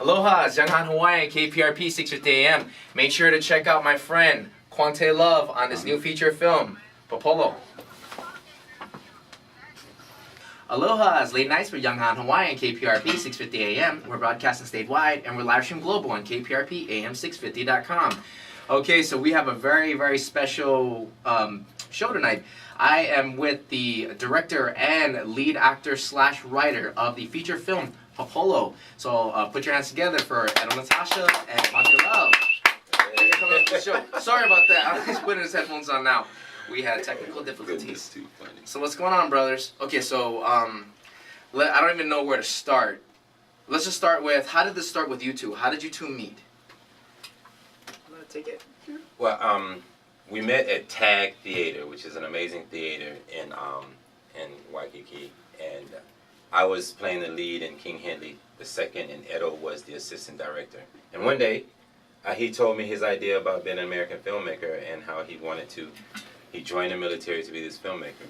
Aloha, it's Young Han Hawaii, KPRP 650 AM. Make sure to check out my friend Quantae Love on this new feature film, Popolo. Aloha, it's late nights for Young Han Hawaii and KPRP 650 AM. We're broadcasting statewide and we're live stream global on KPRP-AM650.com. Okay, so we have a very, very special show tonight. I am with the director and lead actor / writer of the feature film Popolo. So put your hands together for Natasha and Quantae Love. Sorry about that. I'm putting his headphones on now. We had technical difficulties. Too funny. So what's going on, brothers? Okay, so I don't even know where to start. Let's just start with, how did this start with you two? How did you two meet? I'm gonna take it. Well, we met at Tag Theater, which is an amazing theater in Waikiki, and I was playing the lead in King Henley II, and Edo was the assistant director. And one day, he told me his idea about being an American filmmaker and how he wanted to. He joined the military to be this filmmaker.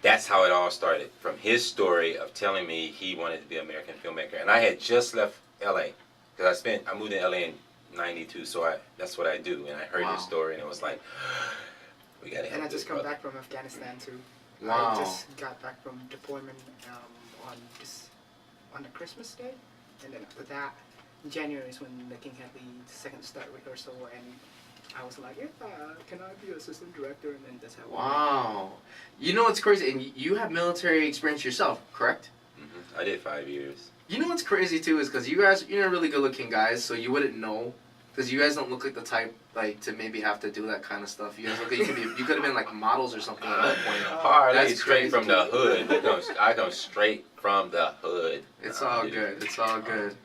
That's how it all started, from his story of telling me he wanted to be an American filmmaker. And I had just left LA, because I moved to LA in '92, so that's what I do. And I heard his story, and it was like, we gotta help. And I just this come brother. back from Afghanistan too. Wow. I just got back from deployment on the Christmas day, and then after that, in January is when the King Henley II start rehearsal, and I was like, yeah, can I be assistant director? And then that's how. Wow. You know what's crazy? And you have military experience yourself, correct? Mm-hmm. I did 5 years. You know what's crazy too is because you guys, you're really good looking guys, so you wouldn't know. Because you guys don't look like the type to maybe have to do that kind of stuff. You guys look like you could have been like models or something at that point. That's straight from the hood. I come straight from the hood. It's all good. It's all good.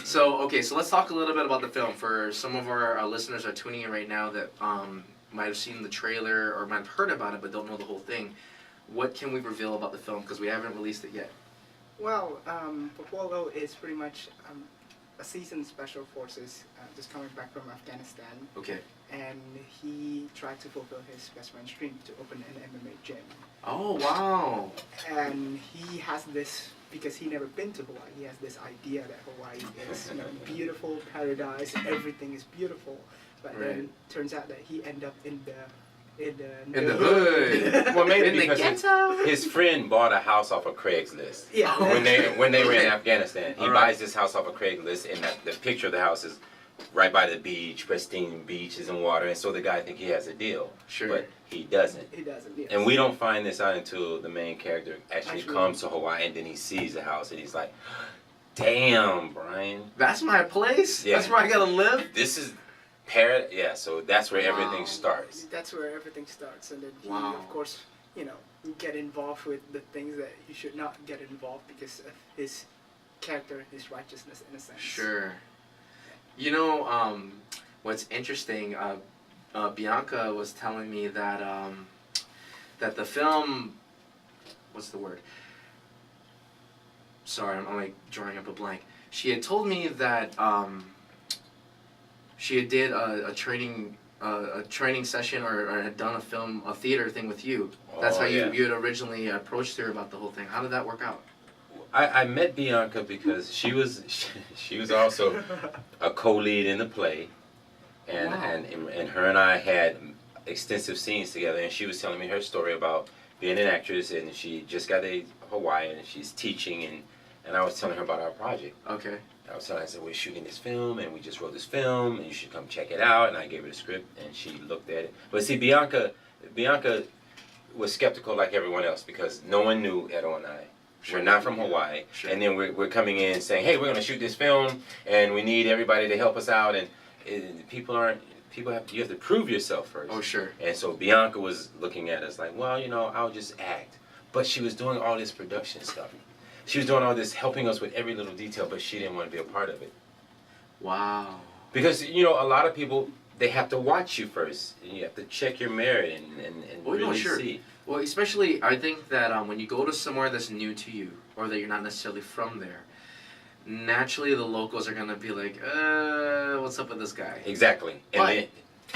So, okay, so let's talk a little bit about the film. For some of our listeners are tuning in right now that might have seen the trailer or might have heard about it but don't know the whole thing. What can we reveal about the film? Because we haven't released it yet. Well, Popolo is pretty much a seasoned special forces just coming back from Afghanistan. Okay. And he tried to fulfill his best friend's dream to open an MMA gym. Oh, wow. And he has this, because he never been to Hawaii, he has this idea that Hawaii is beautiful paradise, everything is beautiful. But then turns out that he ended up in the hood. Well, maybe in the because ghetto? his friend bought a house off of Craigslist. Yeah. When they were in Afghanistan, he All buys this house off of Craigslist, and the picture of the house is right by the beach, pristine beaches and water, and so the guy think he has a deal. Sure. But he doesn't. He doesn't, yes. And we don't find this out until the main character actually comes to Hawaii, and then he sees the house, and he's like, damn, Brian. That's my place? Yeah. That's where I gotta live? This is paradise. Yeah, so that's where everything starts. That's where everything starts. And then he, Wow. of course, get involved with the things that you should not get involved because of his character, his righteousness, in a sense. Sure. You know, what's interesting, Bianca was telling me that that the film, what's the word? Sorry, I'm like drawing up a blank. She had told me that she had did a training session or had done a theater thing with you. That's how you had originally approached her about the whole thing. How did that work out? I met Bianca because she was also a co-lead in the play, and her and I had extensive scenes together, and she was telling me her story about being an actress, and she just got to Hawaii, and she's teaching, and I was telling her about our project. Okay. I was telling her, I said, we're shooting this film, and we just wrote this film, and you should come check it out, and I gave her the script, and she looked at it. But see, Bianca was skeptical like everyone else, because no one knew Edo and I. We're not from Hawaii, and then we're coming in saying, hey, we're going to shoot this film, and we need everybody to help us out, and you have to prove yourself first. Oh, sure. And so Bianca was looking at us like, well, I'll just act. But she was doing all this production stuff. She was doing all this, helping us with every little detail, but she didn't want to be a part of it. Wow. Because, a lot of people, they have to watch you first. And you have to check your merit and really see. Well, especially, I think that when you go to somewhere that's new to you, or that you're not necessarily from there, naturally the locals are going to be like, what's up with this guy? Exactly.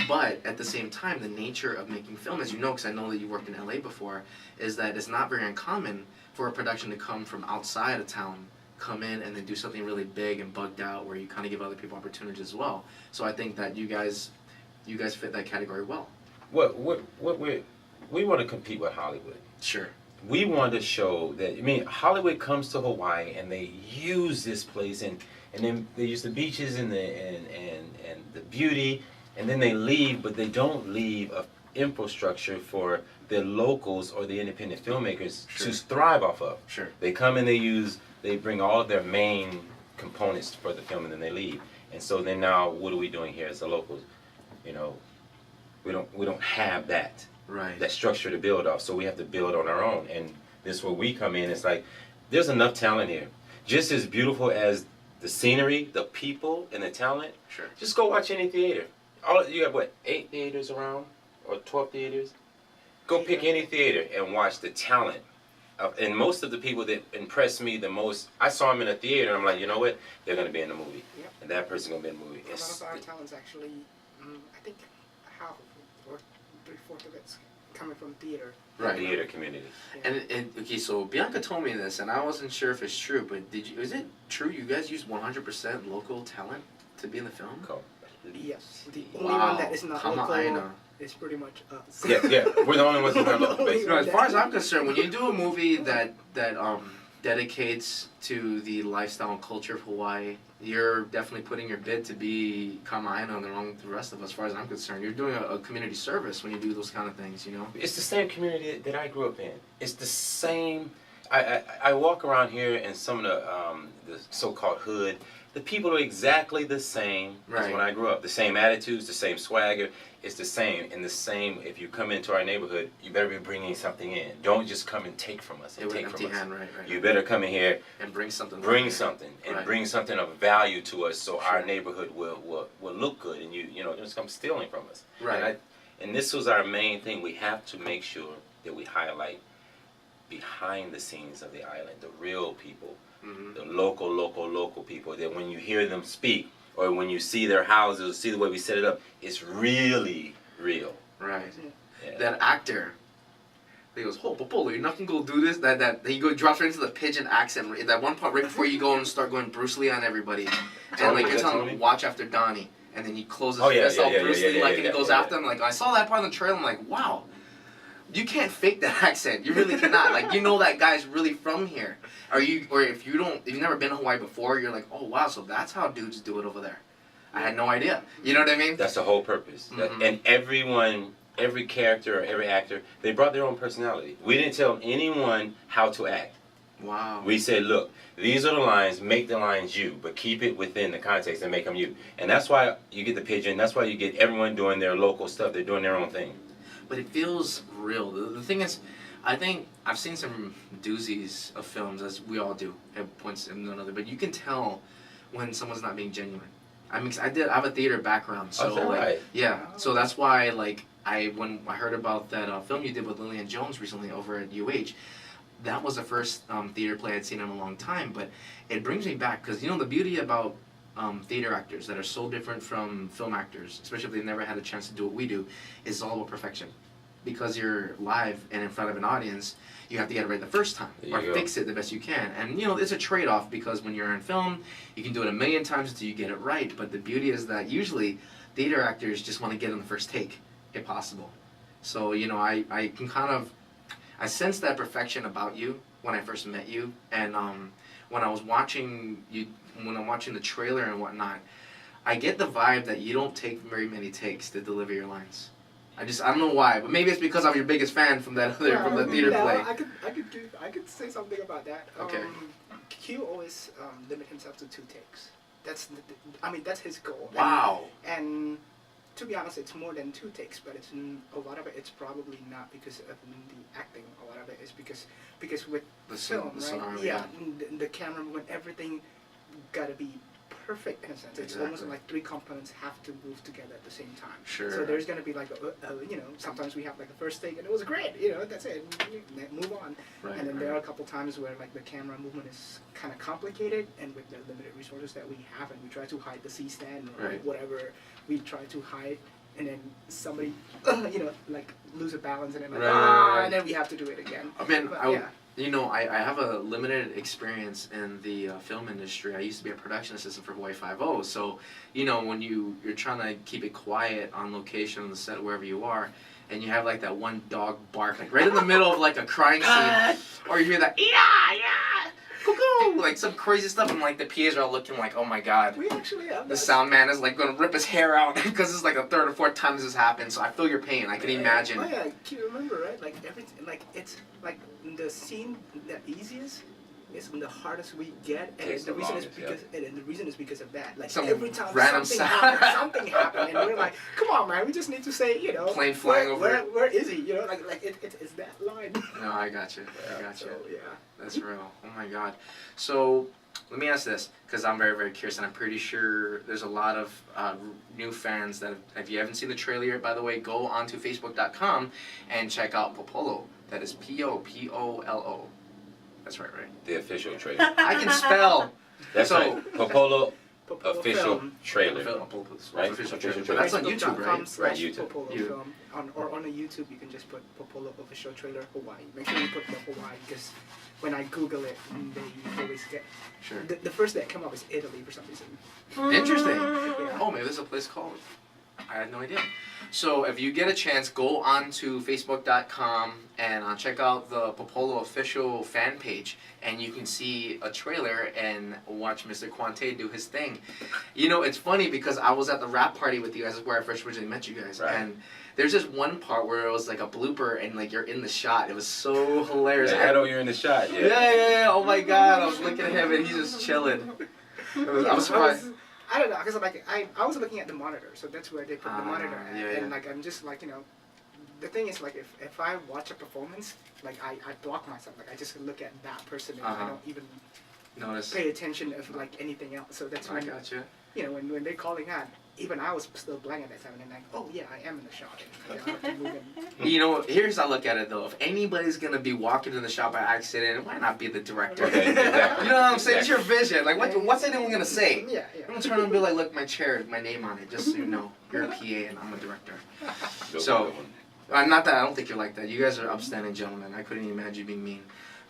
But at the same time, the nature of making film, as you know, because I know that you worked in LA before, is that it's not very uncommon for a production to come from outside of town come in and then do something really big and bugged out where you kind of give other people opportunities as well. So I think that you guys fit that category well. We want to compete with Hollywood. Sure. We want to show that, I mean, Hollywood comes to Hawaii and they use this place and then they use the beaches and the beauty, and then they leave, but they don't leave a infrastructure for the locals or the independent filmmakers Sure. to thrive off of. Sure. They come and they bring all of their main components for the film and then they leave. And so then now what are we doing here as the locals? You know, we don't have that. Right. That structure to build off, so we have to build on our own. And this is where we come in. It's like there's enough talent here, just as beautiful as the scenery, the people, and the talent. Sure. Just go watch any theater. You have what, 8 theaters around, or 12 theaters? Go pick any theater and watch the talent. And most of the people that impressed me the most, I saw them in a theater, and I'm like, you know what? They're gonna be in the movie, and that person's gonna be in the movie. A lot of our talents actually, I think, half or 3/4 of it's coming from theater. Right. Theater community. Yeah. And okay, so Bianca told me this, and I wasn't sure if it's true, but is it true you guys use 100% local talent to be in the film? Cool. Yes. The Wow. only one that is not Come on, local I know. is pretty much us. Yeah, we're the only ones that are local, basically. You know, as far as I'm concerned, when you do a movie that dedicates to the lifestyle and culture of Hawaii, you're definitely putting your bid to be Kama'aina along with the rest of us. As far as I'm concerned, you're doing a community service when you do those kind of things. You know. It's the same community that I grew up in. It's the same. I walk around here in some of the so-called hood. The people are exactly the same as Right. when I grew up. The same attitudes, the same swagger. It's the same. And the same, if you come into our neighborhood, you better be bringing something in. Don't just come and take from us. Yeah, And with an take empty from us. hand, right. You better come in here, And bring something. bring something, and Right. bring something of value to us, so our Sure. neighborhood will look good, and you don't just come stealing from us. Right. And this was our main thing. We have to make sure that we highlight behind the scenes of the island, the real people, Mm-hmm. the local people, that when you hear them speak, or when you see their houses, or see the way we set it up, it's really real. Right. Yeah. That actor. He goes, "Oh, Popolo, you're not gonna go do this." That he drops right into the pigeon accent. That one part right before you go and start going Bruce Lee on everybody, and Tony, like you're is that telling Tony? him, "Watch after Donnie," and then he closes Oh, his yeah, fist yeah, all yeah, Bruce yeah, Lee yeah, like, yeah, and he goes yeah, after him. Like I saw that part on the trailer. I'm like, wow, you can't fake that accent. You really cannot. Like you know that guy's really from here. Or if you've never been to Hawaii before, you're like, oh wow, so that's how dudes do it over there. I had no idea. You know what I mean? That's the whole purpose. Mhm. And every character or every actor, they brought their own personality. We didn't tell anyone how to act. Wow. We said, look, these are the lines, make the lines you, but keep it within the context and make them you. And that's why you get the pigeon, that's why you get everyone doing their local stuff, they're doing their own thing. But it feels real. The thing is, I think I've seen some doozies of films, as we all do at points in another. But you can tell when someone's not being genuine. I mean, I have a theater background, so Oh, is that like, right? yeah. So that's why, like, when I heard about that film you did with Lillian Jones recently over at UH, that was the first theater play I'd seen in a long time. But it brings me back because the beauty about theater actors that are so different from film actors, especially if they've never had a chance to do what we do, is all about perfection. Because you're live and in front of an audience, you have to get it right the first time, There or you go. fix it the best you can. And it's a trade-off because when you're in film, you can do it a million times until you get it right. But the beauty is that usually theater actors just want to get on the first take, if possible. So I can I sense that perfection about you when I first met you, and when I'm watching the trailer and whatnot, I get the vibe that you don't take very many takes to deliver your lines. I don't know why, but maybe it's because I'm your biggest fan from that from the theater play. I could say something about that. Okay. Q always limit himself to 2 takes. That's his goal. Wow. And to be honest, it's more than 2 takes, but a lot of it's probably not because of the acting. A lot of it is because with The film, the right? scenario, Yeah, the camera movement, everything gotta be perfect in a sense. It's almost Exactly. like 3 components have to move together at the same time. Sure. So there's gonna be like sometimes we have like the first take and it was great. That's it. Move on. Right, And then there right. are a couple times where like the camera movement is kind of complicated, and with the limited resources that we have, and we try to hide the C-stand or Right. whatever we try to hide, and then somebody like lose a balance, and then Right. and then we have to do it again. I mean, But, I yeah. You know, I have a limited experience in the film industry. I used to be a production assistant for Hawaii Five-0. So, you know, when you're trying to keep it quiet on location on the set wherever you are, and you have like that one dog bark like right in the middle of like a crying scene, or you hear that yeah, cuckoo, like some crazy stuff, and like the PAs are all looking like, oh my god. We actually have The that. sound man is like gonna rip his hair out because it's like the third or fourth time this has happened. So I feel your pain. I can imagine. Oh yeah, you remember, right? Like everything, like it's like the scene the easiest is the hardest we get, and Takes the the reason is longest, because and the reason is because of that. Like Some every time random something sound. something happened, and we're like, come on, man, we just need to say, you know, Plane flying where, over. where is he? You know, like it's that line. No, I got you. I got you. So yeah. That's real. Oh my god. So let me ask this, because I'm very, very curious, and I'm pretty sure there's a lot of new fans that, if you haven't seen the trailer yet, by the way, go onto Facebook.com and check out Popolo. That is Popolo. That's right? The official trailer. I can spell. That's So- right. Popolo Popolo official film. trailer. Right? Official Trailer. trailer. That's on YouTube, right? Right, YouTube. Popolo You- film. Or on a YouTube, you can just put Popolo official trailer Hawaii. Make sure you put the Hawaii, because when I Google it, they always get Sure. the first that come up is Italy for some reason. Interesting. Yeah. Oh, maybe there's a place called. I had no idea. So if you get a chance, go on to Facebook.com and check out the Popolo official fan page, and you can see a trailer and watch Mr. Quantae do his thing. You know, it's funny because I was at the rap party with you guys, where I first originally met you guys, Right. and there's this one part where it was like a blooper and like you're in the shot. It was so hilarious. Yeah, I know you're in the shot. Yeah, yeah, yeah. Oh my god, I was looking at him and he's just chilling. I was surprised. I don't know, because like I was looking at the monitor, so that's where they put the Ah, monitor at, yeah, and yeah. like I'm just like, you know, the thing is like if I watch a performance, like I block myself, like I just look at that person and I don't even Notice. pay attention of like anything else. So that's I when gotcha. you know when they're calling out, even I was still blank at that time, and like, oh yeah, I am in the shot. And, I have to move in. You know, here's how I look at it though. If anybody's gonna be walking in the shop by accident, why not be the director? Okay, exactly. You know what I'm saying? It's your vision. Like, what's anyone gonna say? Yeah, I'm yeah. gonna turn around and be like, look, my chair, my name on it, just so you know. You're a PA and I'm a director. So- Not that I don't think you're like that. You guys are upstanding gentlemen. I couldn't imagine you being mean.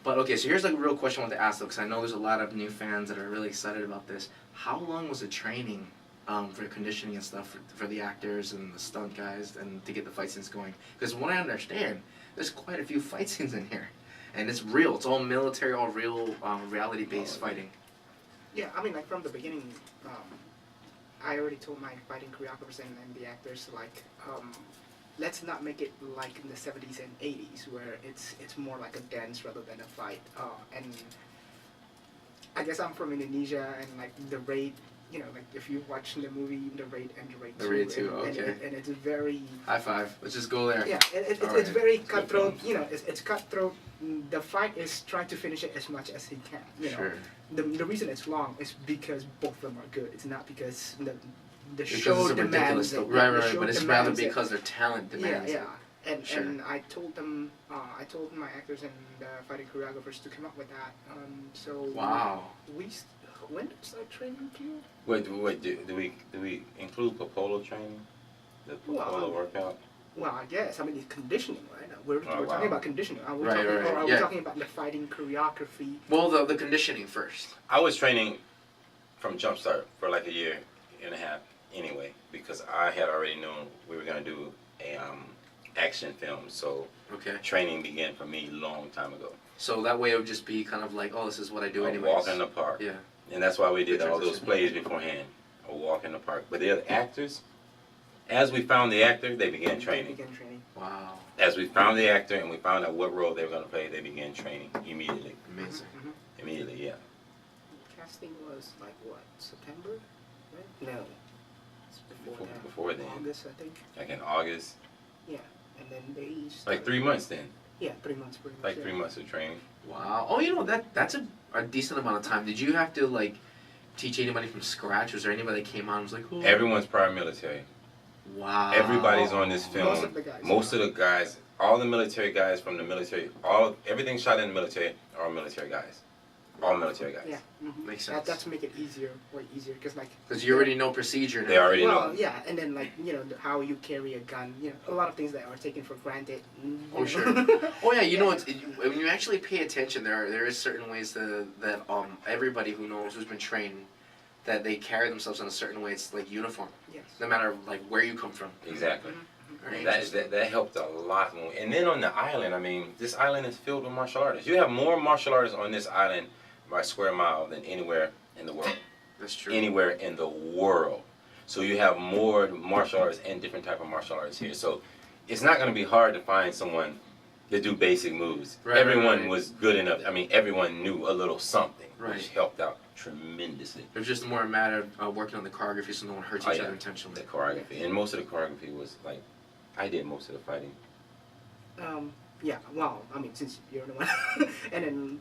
But okay, so here's like a real question I want to ask though, because I know there's a lot of new fans that are really excited about this. How long was the training for conditioning and stuff for the actors and the stunt guys and to get the fight scenes going? Because what I understand, there's quite a few fight scenes in here, and it's real. It's all military, all real, reality-based fighting. Yeah, I mean, like from the beginning, I already told my fighting choreographers and the actors, like, let's not make it like in the 70s and 80s, where it's more like a dance rather than a fight. And I guess I'm from Indonesia, and like the raid, you know, like if you watch the movie The Raid and The Raid 2, The Raid 2, and, okay. and it's very High five. Let's just go there. yeah, it's Alright. very Good cutthroat. films. You know, it's cutthroat. The fight is trying to finish it as much as he can. You know, Sure. the reason it's long is because both of them are good. It's not because the Because show it's a ridiculous demands it. Right, The right, show but it's rather demands it. because their talent demands yeah, it. yeah. And Sure. and I told them, I told my actors and fighting choreographers to come up with that. So Wow. when did we start training you? Wait, do we include Popolo training? The Popolo Well, workout? Well, I guess. I mean, it's conditioning, right? We're Oh, talking wow. about conditioning. Are we Right, talking, right, or are yeah. we talking about the fighting choreography? Well, the conditioning first. I was training from Jumpstart for like a year and a half anyway, because I had already known we were gonna do a action film, so Okay. training began for me a long time ago. So that way it would just be kind of like, oh, this is what I do A anyways. walk in the park. Yeah. And that's why we did Good all those transition. plays beforehand. A walk in the park. But the other actors, as we found the actor, they began training. They began training. Wow. As we found the actor and we found out what role they were going to play, they began training immediately. Amazing. Mm-hmm. Immediately, yeah. Casting was like what, September? Right? No. It's before that. Before then. August, I think. Like in August. Yeah. And then they started, Like 3 months then. Yeah, 3 months pretty much. Like yeah. 3 months of training. Wow. Oh, you know, that's a decent amount of time. Did you have to, like, teach anybody from scratch? Was there anybody that came on and was like, oh. Everyone's prior military. Wow. Everybody's on this film. Most of the guys. Most of the guys, all the military guys from the military, everything shot in the military are military guys. All military guys. Yeah. Makes sense. That's make it easier, way easier, because like. Because you already know procedure now. They already Well, know. yeah, and then like how you carry a gun, a lot of things that are taken for granted. Oh sure. Oh yeah, when you actually pay attention, there is certain ways that everybody who knows, who's been trained, that they carry themselves in a certain way. It's like uniform, Yes. no matter like where you come from. Exactly. Very That interesting. helped a lot more. And then on the island, I mean, this island is filled with martial artists. You have more martial artists on this island by square mile than anywhere in the world. That's true. Anywhere in the world. So you have more martial artists and different type of martial artists here. So it's not going to be hard to find someone to do basic moves. Right, Everyone right. was good enough. I mean, everyone knew a little something, Right. which helped out tremendously. It was just more a matter of working on the choreography so no one hurts each other intentionally. The choreography. And most of the choreography was like, I did most of the fighting. Yeah. Well, I mean, since you're the one, and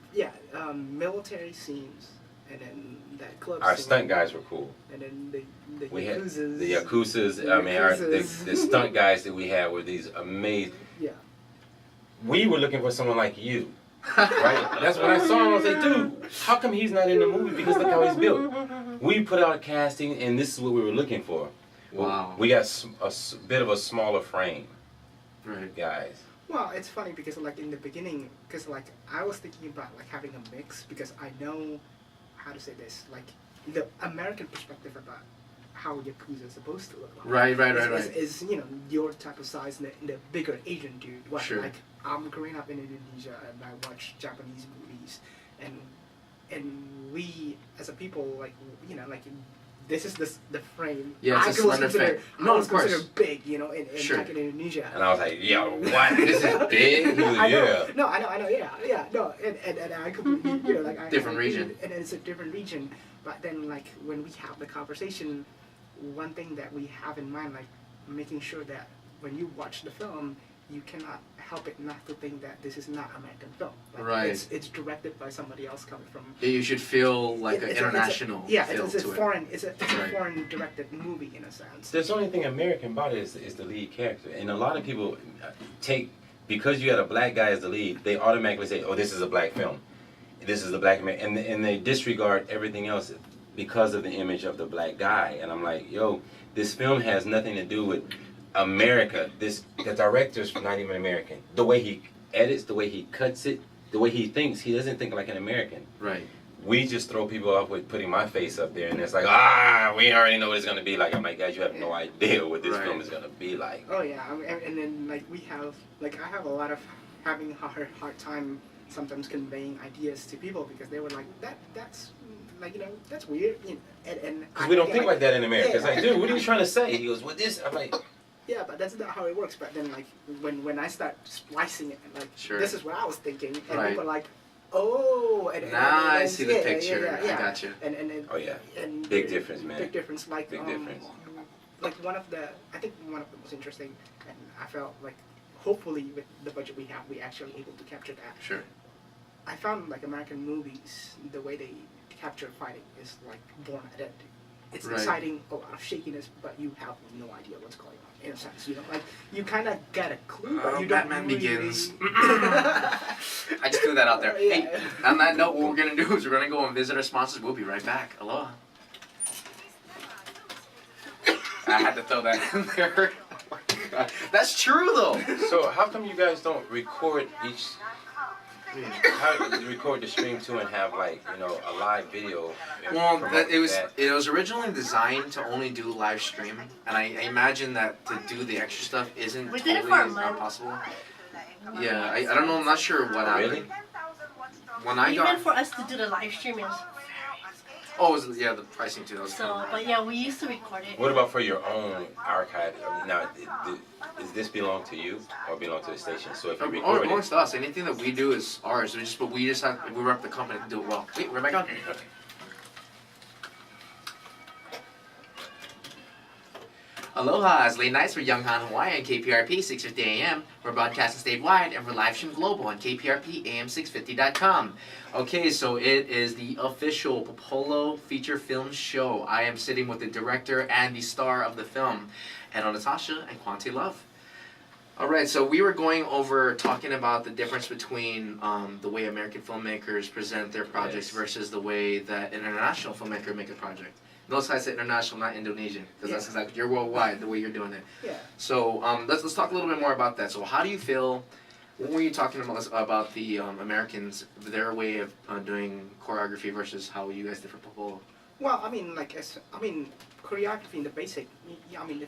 then military scenes, and then that club. Our scene, stunt guys were cool. And then the We had Yakuzas. the Yakuzas. The I mean, Yakuzas. the stunt guys that we had were these amazing. Yeah. We were looking for someone like you, right? That's when I saw him. I was like, dude, how come he's not in the movie? Because look how he's built. We put out a casting, and this is what we were looking for. Wow. We got a bit of a smaller frame, Right. guys. Well, it's funny because like in the beginning, because like I was thinking about like having a mix because I know how to say this, like the American perspective about how Yakuza is supposed to look like. Right. Is your type of size and the bigger Asian dude. What, Sure. Like I'm growing up in Indonesia and I watch Japanese movies, and we as a people like like. This is the frame. Yeah, it's a slender frame. No, of course. Considered big, in Sure. back in Indonesia. And I was like, yo, what? This is big? He was, I know. yeah. No, I know. Yeah. No, and I completely, like Different region. and it's a different region. But then, like when we have the conversation, one thing that we have in mind, like making sure that when you watch the film, you cannot help it not to think that this is not American film. Like, Right. It's directed by somebody else coming from. Yeah, you should feel like an It's international yeah, feel it's a to it. foreign. It's a Right. foreign directed movie in a sense. There's only thing American about it is the lead character. And a lot of people because you had a black guy as the lead, they automatically say, oh, this is a black film. This is the black man. And they disregard everything else because of the image of the black guy. And I'm like, yo, this film has nothing to do with America. The director's not even American. The way he edits, the way he cuts it, the way he thinks, he doesn't think like an American. Right. We just throw people off with putting my face up there, and it's like, we already know what it's gonna be like. I'm like, guys, you have no idea what this Right. film is gonna be like. Oh yeah, and then like we have like I have a lot of having a hard time sometimes conveying ideas to people because they were like that's like that's weird and Because we don't think like that in America. It's Yeah. like, dude, what are you trying to say? He goes, what this? I'm like, yeah, but that's not how it works. But then like when I start splicing it, like Sure. this is what I was thinking, and Right. people are like, oh, and Now I and see the picture. Yeah. I got you. And oh yeah, and big difference, man. Big difference, like Big difference. Like one of the most interesting, and I felt like hopefully with the budget we have, we actually able to capture that. Sure. I found like American movies, the way they capture fighting is like Born Identity. It's Right. exciting, a lot of shakiness, but you have no idea what's going on. In a sense, like you kind of get a clue, but you don't Batman really. Begins. I just threw that out there. Yeah. Hey, on that note, what we're gonna do is we're gonna go and visit our sponsors. We'll be right back. Aloha. I had to throw that in there. Oh my God. That's true though. So how come you guys don't record each? How do you record the stream too and have like a live video? and Well, promote it that? was originally designed to only do live stream, and I imagine that to do the extra stuff isn't We did it totally for a not month. possible. Yeah, I don't know. I'm not sure what happened. Really? When I Even got for us to do the live stream, it was yeah, the pricing too. That was so. But yeah, we used to record it. What about for your own archive? Now, does this belong to you or belong to the station? So if you record it, amongst us, anything that we do is ours. We rep the company to do it well. Wait, we're back on. Okay. Aloha, it's late nights for Young Han Hawaii on KPRP 650 AM. We're broadcasting statewide and we're live stream global on KPRPAM650.com. Okay, so it is the official Popolo feature film show. I am sitting with the director and the star of the film, and Natasha and Quantae Love. All right, so we were going over talking about the difference between the way American filmmakers present their projects Yes. versus the way that an international filmmaker make a project. Notice I said international, not Indonesian, because that's exactly you're worldwide the way you're doing it. Yeah. So let's talk a little bit more about that. So how do you feel? What were you talking about the Americans, their way of doing choreography versus how you guys differ? Well, I mean, choreography in the basic. I mean,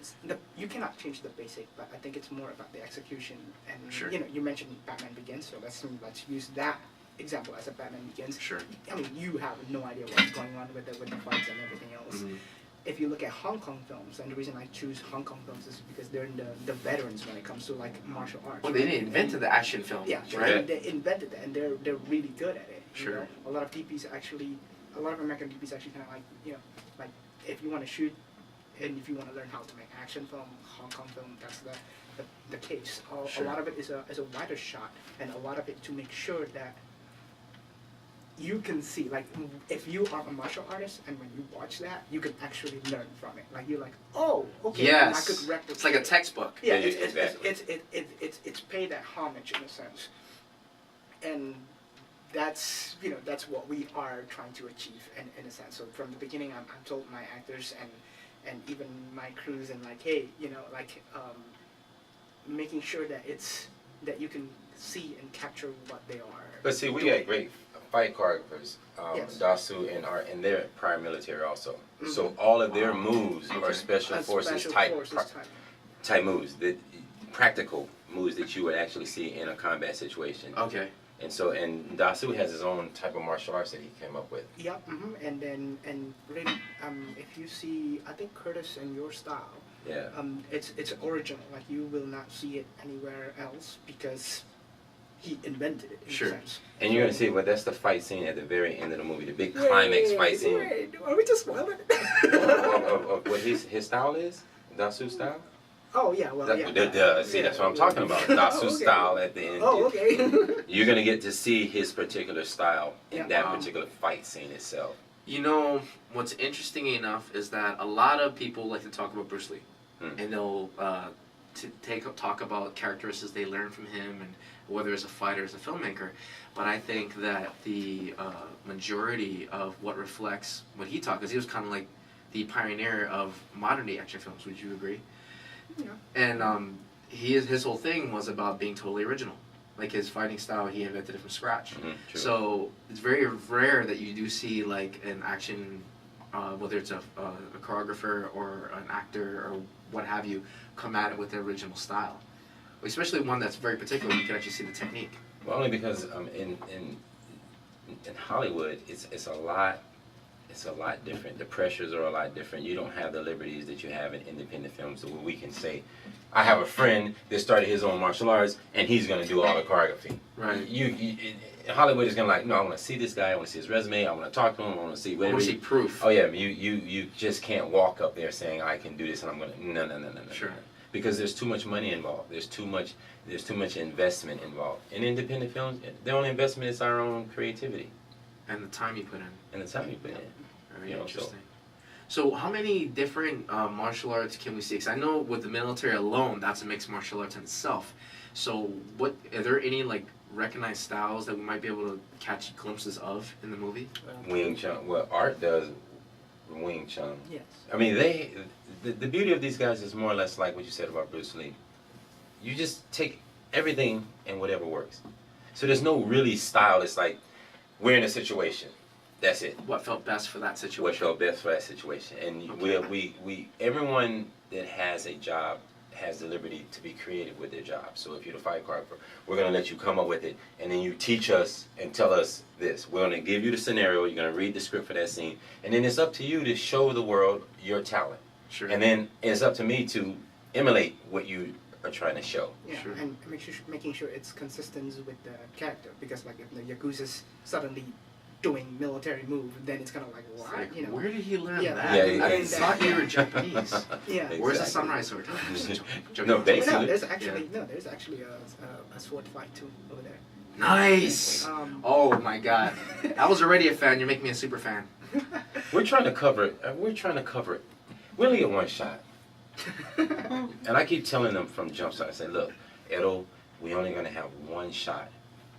you cannot change the basic, but I think it's more about the execution. And Sure. you mentioned Batman Begins, so let's use that example as a Batman Begins. Sure. I mean, you have no idea what's going on with the fights and everything else. Mhm. If you look at Hong Kong films, and the reason I choose Hong Kong films is because they're the veterans when it comes to like martial arts. Well, they invented the action film, Yeah, right? they invented that, and they're really good at it. you Sure. know? A lot of American DPs actually kind of like if you want to shoot, and if you want to learn how to make action film, Hong Kong film, that's the case. Sure. A lot of it is a wider shot, and a lot of it to make sure that you can see, like, if you are a martial artist, and when you watch that, you can actually learn from it. Like, you're like, oh, okay, Yes. I could replicate. It's like a textbook. Yeah, Yeah, it's exactly. it's paid that homage in a sense, and that's what we are trying to achieve in a sense. So from the beginning, I'm told my actors and even my crews and like, hey, making sure that that you can see and capture what they are. But see, we doing. got great fight choreographers, Yes. Dasu and they're prior military also. Mhm. So all of their moves are Okay. special forces type moves, that practical moves that you would actually see in a combat situation. Okay. And Dasu has his own type of martial arts that he came up with. Yep, and really, if you see, I think Curtis and your style, Yeah. it's original. Like you will not see it anywhere else because he invented it. In Sure. a sense. And you're gonna see, well, that's the fight scene at the very end of the movie, the big climax fight scene Wait, are we just spoiling it? of what his style is, Dasu style. Oh yeah, well yeah. See, that's what I'm talking about. Dasu Okay. style at the end. Oh okay. You're gonna get to see his particular style in Yeah. that particular fight scene itself. You know, what's interesting enough is that a lot of people like to talk about Bruce Lee, and they'll talk about characteristics they learn from him, and whether as a fighter, as a filmmaker. But I think that the majority of what reflects what he taught, because he was kind of like the pioneer of modern day action films. Would you agree? Yeah. And his whole thing was about being totally original. Like his fighting style, he invented it from scratch. True. So it's very rare that you do see like an action, whether it's a choreographer or an actor or what have you, come at it with the original style. Especially one that's very particular, you can actually see the technique. Well, only because in Hollywood, it's a lot different. The pressures are a lot different. You don't have the liberties that you have in independent films, so we can say, I have a friend that started his own martial arts, and he's going to do all the choreography. Right. Hollywood is going to like, no, I want to see this guy, I want to see his resume, I want to talk to him, I want to see I whatever. want to see proof. Oh yeah, you just can't walk up there saying I can do this and I'm going to no. Sure. Because there's too much money involved. There's too much investment involved. In independent films, the only investment is our own creativity And the time you put in. and the time you put in. Very You know, interesting. So how many different martial arts can we see? Because I know with the military alone, that's a mixed martial arts in itself. So are there any like recognized styles that we might be able to catch glimpses of in the movie? Wing Chun, what Art does, Wing Chun. Yes. I mean, the beauty of these guys is more or less like what you said about Bruce Lee. You just take everything and whatever works. So there's no really style. It's like we're in a situation. That's it. What felt best for that situation? What felt best for that situation. And Okay. we everyone that has a job has the liberty to be creative with their job. So if you're the fight choreographer, we're going to let you come up with it, and then you teach us and tell us this. We're going to give you the scenario, you're going to read the script for that scene, and then it's up to you to show the world your talent. Sure. And then it's up to me to emulate what you are trying to show. Yeah, Sure. and making sure it's consistent with the character, because like if the Yakuza's suddenly doing military move, then it's kind of like what, Like, you know? where did he learn Yeah. that? Yeah, I thought you were Japanese. Yeah. Where's the Exactly. samurai sword? No, basically. No, there's actually a sword fight too over there. Nice. Oh my God, I was already a fan. You're making me a super fan. We're trying to cover it. We only get one shot. And I keep telling them from jump start, I say, look, Edo, we only gonna have one shot,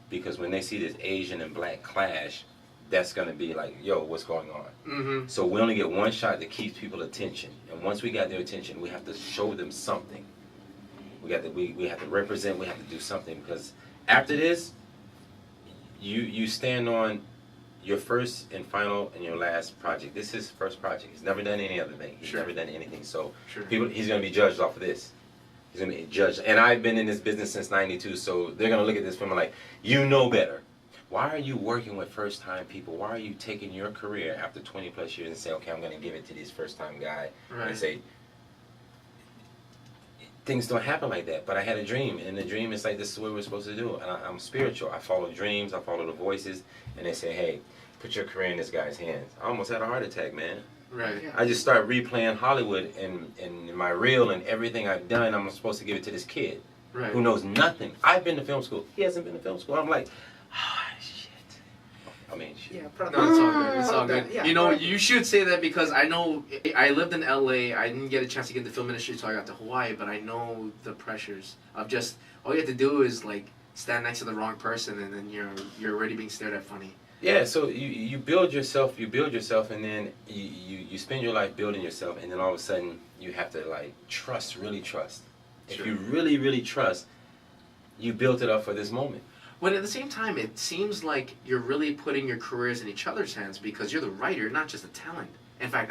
because when they see this Asian and black clash, that's gonna be like, yo, what's going on? Mm-hmm. So we only get one shot that keeps people attention, and once we got their attention, we have to show them something. We have to represent. We have to do something, because after this, you stand on your first and final and your last project. This is his first project. He's never done any other thing. He's never done anything. So he's gonna be judged off of this. He's gonna be judged. And I've been in this business since '92, so they're gonna look at this film and like, you know better. Why are you working with first-time people? Why are you taking your career after 20 plus years and say, okay, I'm gonna give it to this first-time guy and say, things don't happen like that. But I had a dream, and the dream is like, this is what we're supposed to do. And I'm spiritual. I follow dreams. I follow the voices, and they say, hey, put your career in this guy's hands. I almost had a heart attack, man. Right. Yeah. I just start replaying Hollywood and my reel and everything I've done. I'm supposed to give it to this kid who knows nothing. I've been to film school. He hasn't been to film school. I'm like, shit. I mean, shit. Yeah, No, it's all good. It's all good. Yeah, you know, you should say that, because I know I lived in LA. I didn't get a chance to get into the film industry until I got to Hawaii, but I know the pressures of just all you have to do is like stand next to the wrong person, and then you're already being stared at funny. Yeah, so you build yourself, and then you spend your life building yourself, and then all of a sudden you have to like really trust. If you really, really trust, you built it up for this moment. But at the same time, it seems like you're really putting your careers in each other's hands, because you're the writer, not just the talent. In fact,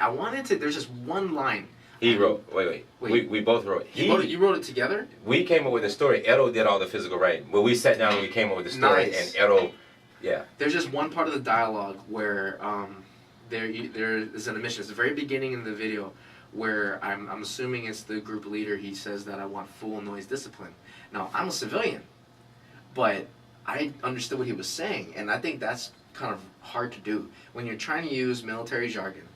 there's just one line. He wrote, wait. We both wrote. You wrote it together? We came up with the story. Edo did all the physical writing. Well, we sat down and we came up with the story, and Edo, yeah. There's just one part of the dialogue where there is an admission. It's the very beginning in the video where I'm assuming it's the group leader. He says that I want full noise discipline. Now, I'm a civilian, but I understood what he was saying, and I think that's kind of hard to do. When you're trying to use military jargon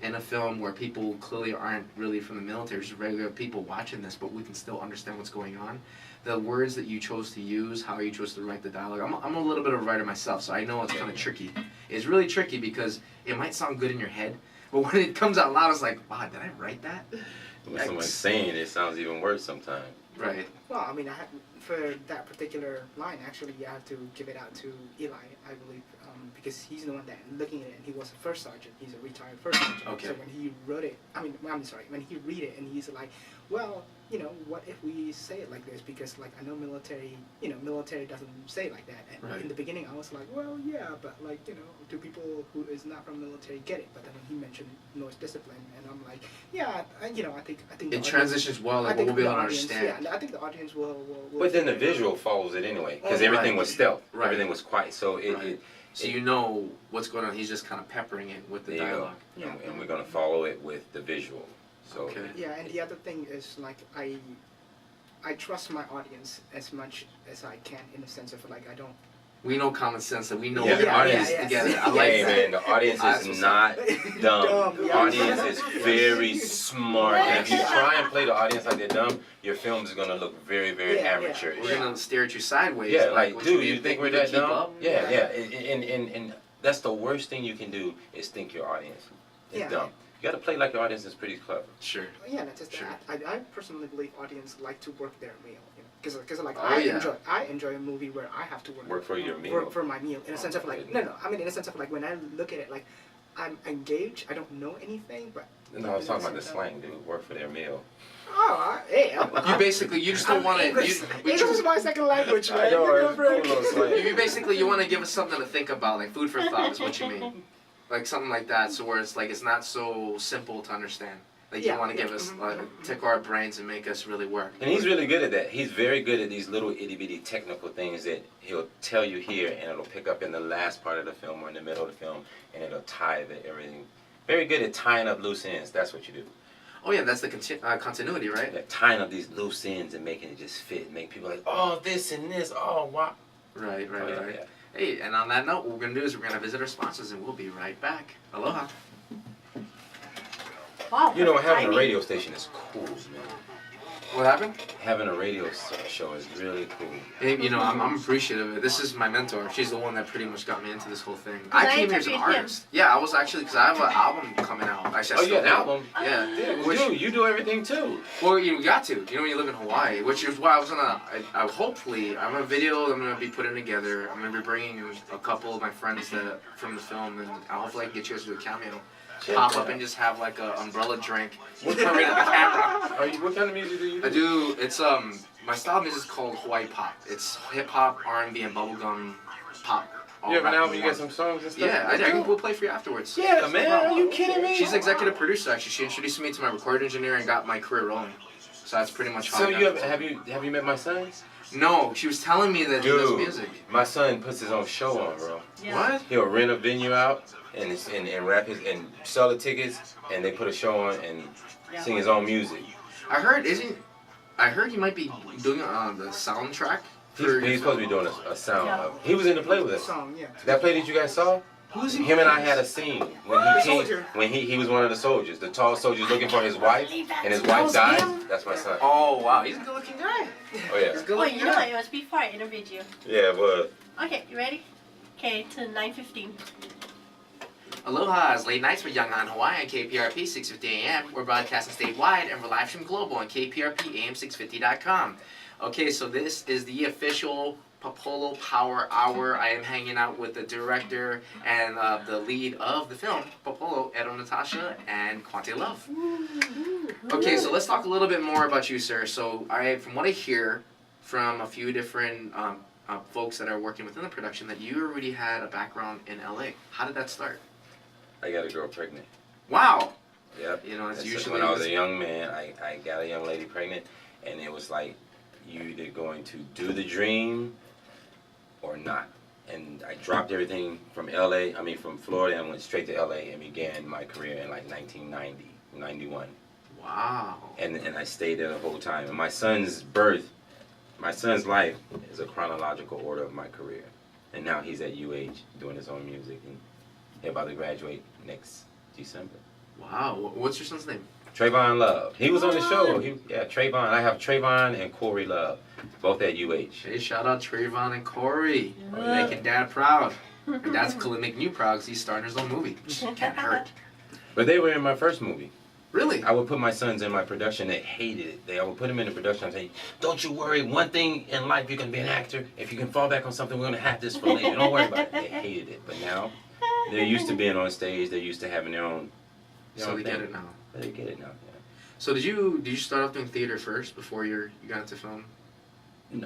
in a film where people clearly aren't really from the military, just regular people watching this, but we can still understand what's going on. The words that you chose to use, how you chose to write the dialogue. I'm a little bit of a writer myself, so I know it's kind of tricky. It's really tricky because it might sound good in your head, but when it comes out loud, it's like, wow, did I write that? When someone's saying it, sounds even worse sometimes. Right. Well, I mean, for that particular line, actually, you have to give it out to Eli, I believe, because he's the one that looking at it, and he was a first sergeant. He's a retired first sergeant. Okay. So when he wrote it, when he read it, and he's like, well, you know, what if we say it like this? Because, like, I know military doesn't say it like that. And Right. in the beginning, I was like, well, yeah, but, like, you know, do people who is not from military get it? But then when he mentioned noise discipline, and I'm like, yeah, I think It transitions well, like we'll be able to understand. Yeah, I think the audience will But then the visual follows it anyway, because everything was stealth. Right. Everything was quiet. So So you know what's going on. He's just kind of peppering it with the there you go. dialogue. Yeah. And we're going to follow it with the visual. So Okay. Yeah, and the other thing is, like, I trust my audience as much as I can, in the sense of, like, I don't. We know common sense, and we know Yeah, the yeah, audience yeah, together. yeah. I like hey that. man, the audience is not dumb. The Yeah. audience is very smart. And if you try and play the audience like they're dumb, your film is gonna look very, very Yeah, amateurish. We're gonna stare at you sideways. Yeah, like, what dude, mean, you think we're we can that keep dumb? up? Yeah, yeah. And that's the worst thing you can do is think your audience is Yeah. dumb. You gotta play like your audience is pretty clever. Sure. Yeah, that's just Sure. that. I personally believe audience like to work their meal, because like Oh, yeah. I enjoy a movie where I have to work For your meal. work for my meal, in a sense of like in a sense of like when I look at it, like I'm engaged. I don't know anything, but No, I was talking about the slang, dude. Work for their meal. You just don't want to. English is my second language, man. I know, Give me a it's break. cool little slang. You want to give us something to think about, like food for thought is what you mean, like something like that. So where it's like it's not so simple to understand. Like you Yeah, want to yeah. give us tickle our brains and make us really work. And he's really good at that. He's very good at these little itty bitty technical things that he'll tell you here, and it'll pick up in the last part of the film or in the middle of the film, and it'll tie everything. Very good at tying up loose ends. That's what you do. Oh yeah, that's the continuity, right? Yeah, tying up these loose ends and making it just fit, make people like, oh, this and this, oh, wow. Right. Oh, yeah, Right. yeah. Hey, and on that note, what we're gonna do is we're gonna visit our sponsors, and we'll be right back. Aloha. Wow. You know, having a timing. radio station is cool, man. What happened? Having a radio show is really cool. Hey, you know, I'm appreciative of it. This is my mentor. She's the one that pretty much got me into this whole thing. I I came here as an interviewed him. artist. Yeah, I was actually, because I have an album coming out. Actually, I Oh, you got an still album? Yeah. Yeah, Which- dude, you do everything too. Well, you got to. You know, when you live in Hawaii, which is why I was gonna. Hopefully, I'm a video. I'm gonna be putting together. I'm gonna be bringing a couple of my friends that from the film, and hopefully I can get you guys to do a cameo. Pop up and just have like a umbrella drink. Right at the camera. What kind of music do you do? I do. It's my style of music is called Hawaii pop. It's hip hop, R&B, and bubblegum pop. all You have an wrapped album? in You got one. some songs and stuff? Yeah, I can we'll play for you afterwards. Yeah, That's no man. problem. Are you kidding me? She's executive producer actually. She introduced me to my recording engineer and got my career rolling. So that's pretty much how. So I got you it. have you met my son? No, she was telling me that he does music. My son puts his own show on, bro. Yeah. What? He'll rent a venue out and rap his and sell the tickets, and they put a show on and sing his own music. I heard he might be doing the soundtrack. He's supposed to be doing a sound. He was in the play with us. Song, yeah. That play that you guys saw. Who's he? Him and I had a scene when The he came. soldier. When he was one of the soldiers, the tall soldier looking for his wife, and his That wife was died. him? That's my son. Oh wow, he's a good-looking guy. Oh yeah. He's a good Oh, looking you know guy. what? It was before I interviewed you. Yeah, but Okay, you ready? Okay, to 9:15. Aloha, it's late nights with Young on Hawaii on KPRP 650 AM. We're broadcasting statewide and we're live stream global on KPRP AM650.com. Okay, so this is the official Popolo Power Hour. I am hanging out with the director and the lead of the film, Popolo, Natasha, and Quantae Love. Okay, so let's talk a little bit more about you, sir. So, from what I hear from a few different folks that are working within the production, that you already had a background in LA. How did that start? I got a girl pregnant. Wow. Yep. You know, it's That's usually when I was a young man. I got a young lady pregnant, and it was like you either going to do the dream or not. And I dropped everything from from Florida, and went straight to LA and began my career in like 1990, 91. Wow. And I stayed there the whole time. And my son's life is a chronological order of my career. And now he's at UH doing his own music, and he's about to graduate next December. Wow. What's your son's name? Trayvon Love. He was on the show. Trayvon. I have Trayvon and Corey Love, both at UH. Hey, shout out Trayvon and Corey. Yeah. Making Dad proud. And Dad's gonna make new proud because he's starting his own movie. Can't hurt. But they were in my first movie. Really? I would put my sons in my production that hated it. I would put them in the production and say, don't you worry, one thing in life, you can be an actor. If you can fall back on something, we're going to have this for later. Don't worry about it. They hated it. But now, they're used to being on stage. They're used to having their own So they thing. get it now. They get it now, yeah. So did you start off doing theater first before you got into film?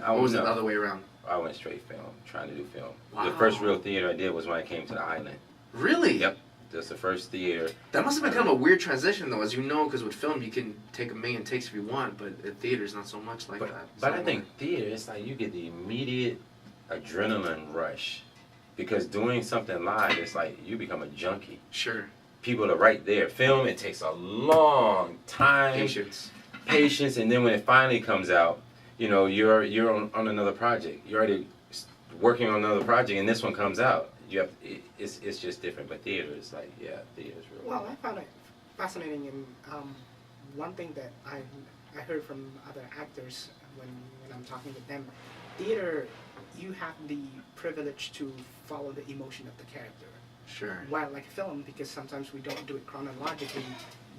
I Or was it no. the other way around? I went straight film, trying to do film. Wow. The first real theater I did was when I came to the island. Really? Yep. That's the first theater. That must have been kind of a weird transition though, as you know, because with film you can take a million takes if you want, but at theater's not so much like that. But I think theater, it's like you get the immediate adrenaline rush. Because doing something live, it's like you become a junkie. Sure. People are right there. Film, it takes a long time. Patience, and then when it finally comes out, you know, you're on another project. You're already working on another project, and this one comes out. It's just different. But theater is like, yeah, theater's real. Well, I found it fascinating, and one thing that I heard from other actors when I'm talking with them, theater, you have the privilege to follow the emotion of the character. Sure. While like film, because sometimes we don't do it chronologically,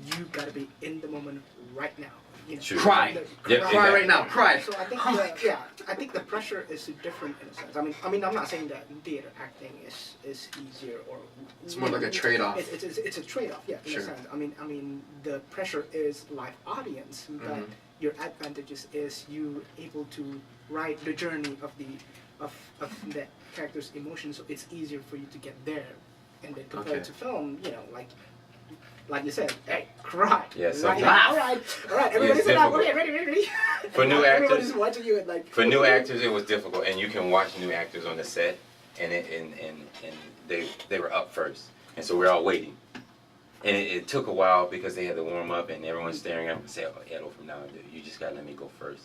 you gotta be in the moment right now. You know, Sure. Cry. Yep, Cry right now. Cry. So I think Oh my I think the pressure is different in a sense. I mean I'm not saying that theater acting is easier or It's more like a trade-off. It's a trade-off, yeah, in Sure. a sense. I mean the pressure is live audience, but Mhm. your advantages is you able to ride the journey of the character's emotions, so it's easier for you to get there. And then compared Okay. to film, you know, like you said, hey, cry. Yeah, right? something- All right, everybody sit down, difficult. ready. For new Everybody's actors- watching you and like. For new actors, it was difficult, and you can watch new actors on the set, and they were up first, and so we're all waiting, and it took a while because they had to warm up, and everyone's staring at them and say, "Oh, Edo, from now on, you just gotta let me go first.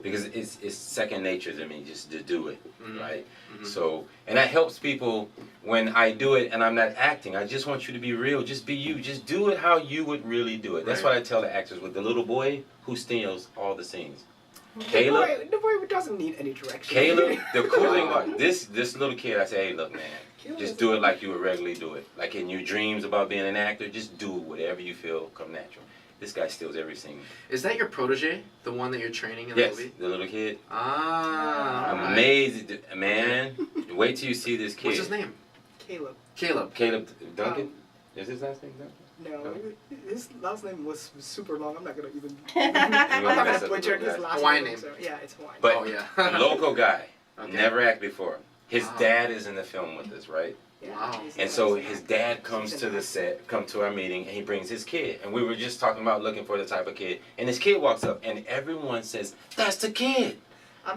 because it's second nature to me just to do it, right? Mhm. So, and that helps people when I do it and I'm not acting. I just want you to be real. Just be you. Just do it how you would really do it. That's Right. what I tell the actors with the little boy who steals all the scenes. Caleb, The boy doesn't need any direction. Caleb, the cool thing about this little kid, I say, hey, look, man, Caleb just is do a- it like you would regularly do it. Like in your dreams about being an actor, just do whatever you feel come natural. This guy steals every scene. Is that your protege, the one that you're training in Yes, the movie? the little kid. Ah, all right. Amazing, man. Wait till you see this kid. What's his name? Caleb. Caleb. Caleb Duncan? Is his last name Duncan? No, his last name was super long. I'm not gonna even. You're I'm gonna not mess gonna up the butcher his guy. last Hawaiian name. name. So, yeah, it's Hawaiian. But Oh yeah. a local guy. Okay. Never acted before. His Wow. dad is in the film with us, right? Yeah, Wow. he's And a- so he's his an dad actor. comes He's to an the actor. set, come to our meeting, and he brings his kid. And we were just talking about looking for the type of kid. And this kid walks up, and everyone says, "That's the kid."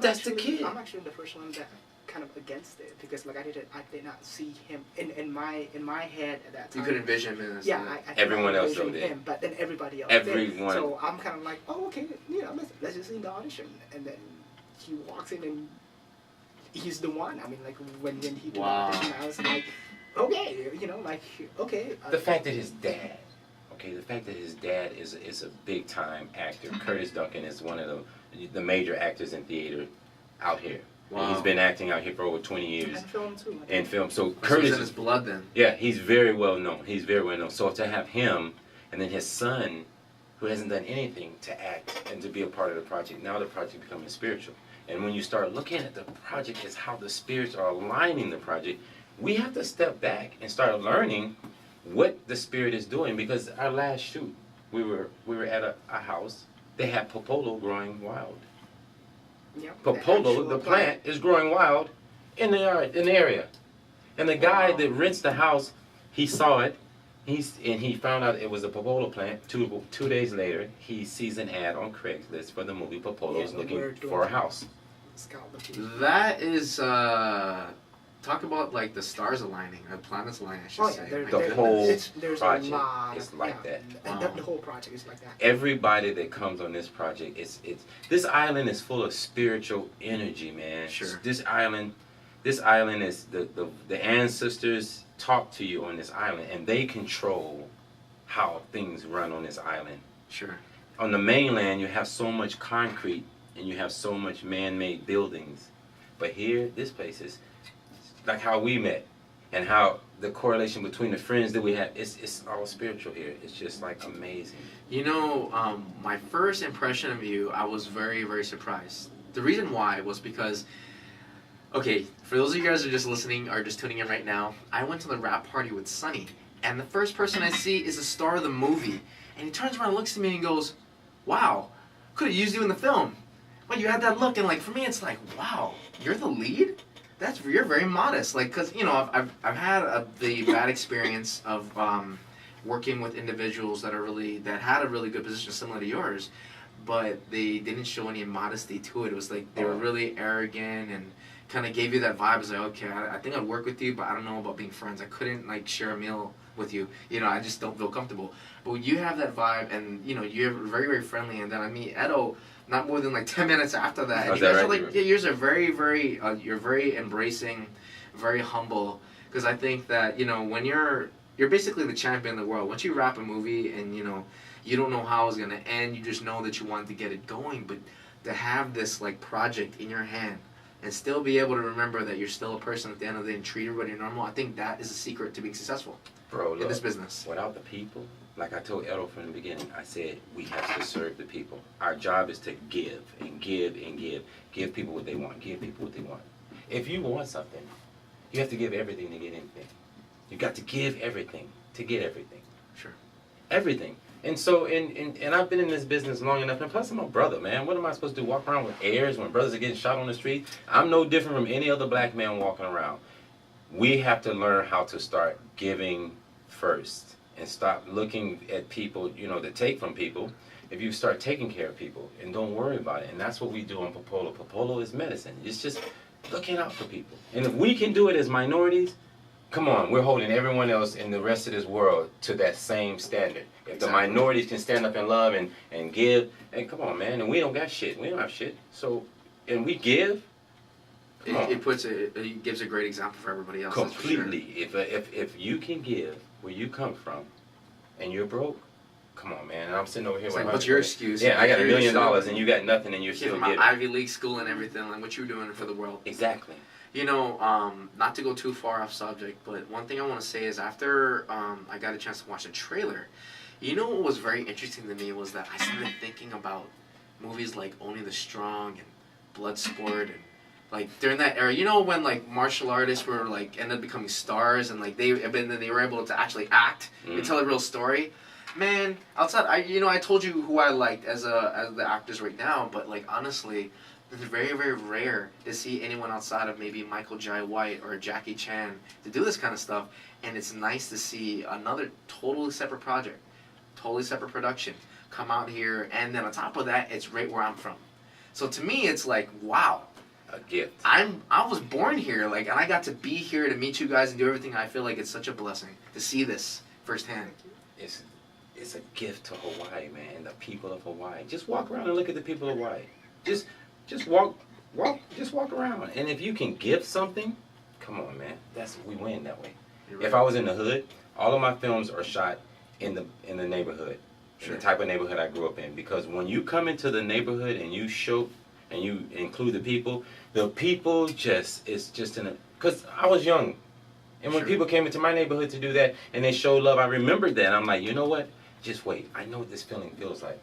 That's the kid. I'm actually the first one that kind of against it because like I did not see him in my head at that time. You could envision him as Yeah, that. I Everyone else envisioned though did. him, but then everybody else Everyone. did. So I'm kind of like, oh, okay, you know, let's just see the audition, and then he walks in and he's the one. I mean, like when he did Wow. the audition, I was like, okay, you know, like okay. The fact that his dad, is a big time actor. Curtis Duncan is one of the major actors in theater out here. Wow. He's been acting out here for over 20 years and film too. I think. in film. So So it's Curtis in his blood then. yeah, he's very well known. He's very well known. So to have him and then his son, who hasn't done anything to act and to be a part of the project, now the project becoming spiritual. And when you start looking at the project as how the spirits are aligning the project, we have to step back and start learning what the spirit is doing. Because our last shoot, we were at a house. They had popolo growing wild. Yep, Popolo, actual the plant, is growing wild in the area. And the guy Wow. that rents the house, he saw it. He found out it was a popolo plant. Two days later, he sees an ad on Craigslist for the movie Popolo's Yeah, looking we're for a doing- house. Scout the That is talk about like the stars aligning, the planets aligning, I should Oh say. yeah, My The goodness. whole there's project a lot is of, like yeah, that. And Wow. the whole project is like that. Everybody that comes on this project, it's this island is full of spiritual energy, man. Sure. This island is the ancestors talk to you on this island, and they control how things run on this island. Sure. On the mainland, you have so much concrete and you have so much man-made buildings, but here, this place is like how we met, and how the correlation between the friends that we have. It's all spiritual here. It's just like amazing. You know, my first impression of you, I was very, very surprised. The reason why was because, okay, for those of you guys who are just listening or just tuning in right now, I went to the rap party with Sonny, and the first person I see is the star of the movie, and he turns around and looks at me and goes, "Wow, could have used you in the film." But you had that look, and like for me, it's like, wow, you're the lead. You're very modest, like, cause you know I've had the bad experience of working with individuals that had a really good position similar to yours, but they didn't show any modesty to it. It was like they were really arrogant and kind of gave you that vibe. I was like, okay, I think I'd work with you, but I don't know about being friends. I couldn't like share a meal with you. You know, I just don't feel comfortable. But you have that vibe, and you know, you're very, very friendly. And then I meet Edo not more than like 10 minutes after that. Oh, And is you that guys are right? like, yours are very, very, you're very embracing, very humble. Because I think that, you know, when you're basically the champion of the world. Once you wrap a movie and, you know, you don't know how it's going to end, you just know that you want to get it going. But to have this like project in your hand and still be able to remember that you're still a person at the end of the day and treat everybody normal, I think that is a secret to being successful Bro, in look, this business. without the people, like I told Edo from the beginning, I said we have to serve the people. Our job is to give and give and give. Give people what they want. Give people what they want. If you want something, you have to give everything to get anything. You got to give everything to get everything. Sure. Everything. And so, and I've been in this business long enough, and plus I'm a brother, man. What am I supposed to do, walk around with airs when brothers are getting shot on the street? I'm no different from any other black man walking around. We have to learn how to start giving first and stop looking at people, you know, to take from people. If you start taking care of people and don't worry about it, and that's what we do on Popolo. Popolo is medicine. It's just looking out for people. And if we can do it as minorities, come on, we're holding everyone else in the rest of this world to that same standard. If the Exactly. minorities can stand up and love and give, hey, come on, man. And we don't got shit. We don't have shit. So, and we give. Come on. It gives a great example for everybody else. that's for sure. Completely. If you can give where you come from, and you're broke, come on, man. And I'm sitting over here It's with like, my what's your friend. excuse? Yeah, I got $1 million You're and you got nothing, and you're still still from an giving. Ivy League school and everything. Like, what you doing for the world? Exactly. You know, not to go too far off subject, but one thing I want to say is after I got a chance to watch the trailer, you know what was very interesting to me was that I started thinking about movies like Only the Strong and Bloodsport and like during that era, you know, when like martial artists were like ended up becoming stars and like they were able to actually act and tell a real story. Man, outside, I told you who I liked as the actors right now, but like honestly, it's very, very rare to see anyone outside of maybe Michael Jai White or Jackie Chan to do this kind of stuff, and it's nice to see another totally separate project, totally separate production come out here, and then on top of that, it's right where I'm from. So to me, it's like, wow, A gift. I was born here, like, and I got to be here to meet you guys and do everything. I feel like it's such a blessing to see this firsthand. It's a gift to Hawaii, man, and the people of Hawaii. Just walk around and look at the people of Hawaii. Just walk around. And if you can give something, come on, man. We win that way. You're If right. I was in the hood, all of my films are shot in the neighborhood, Sure. the type of neighborhood I grew up in. Because when you come into the neighborhood and you show and you include the people just because I was young. And when Sure. people came into my neighborhood to do that and they showed love, I remembered that. I'm like, you know what? Just wait. I know what this feeling feels like.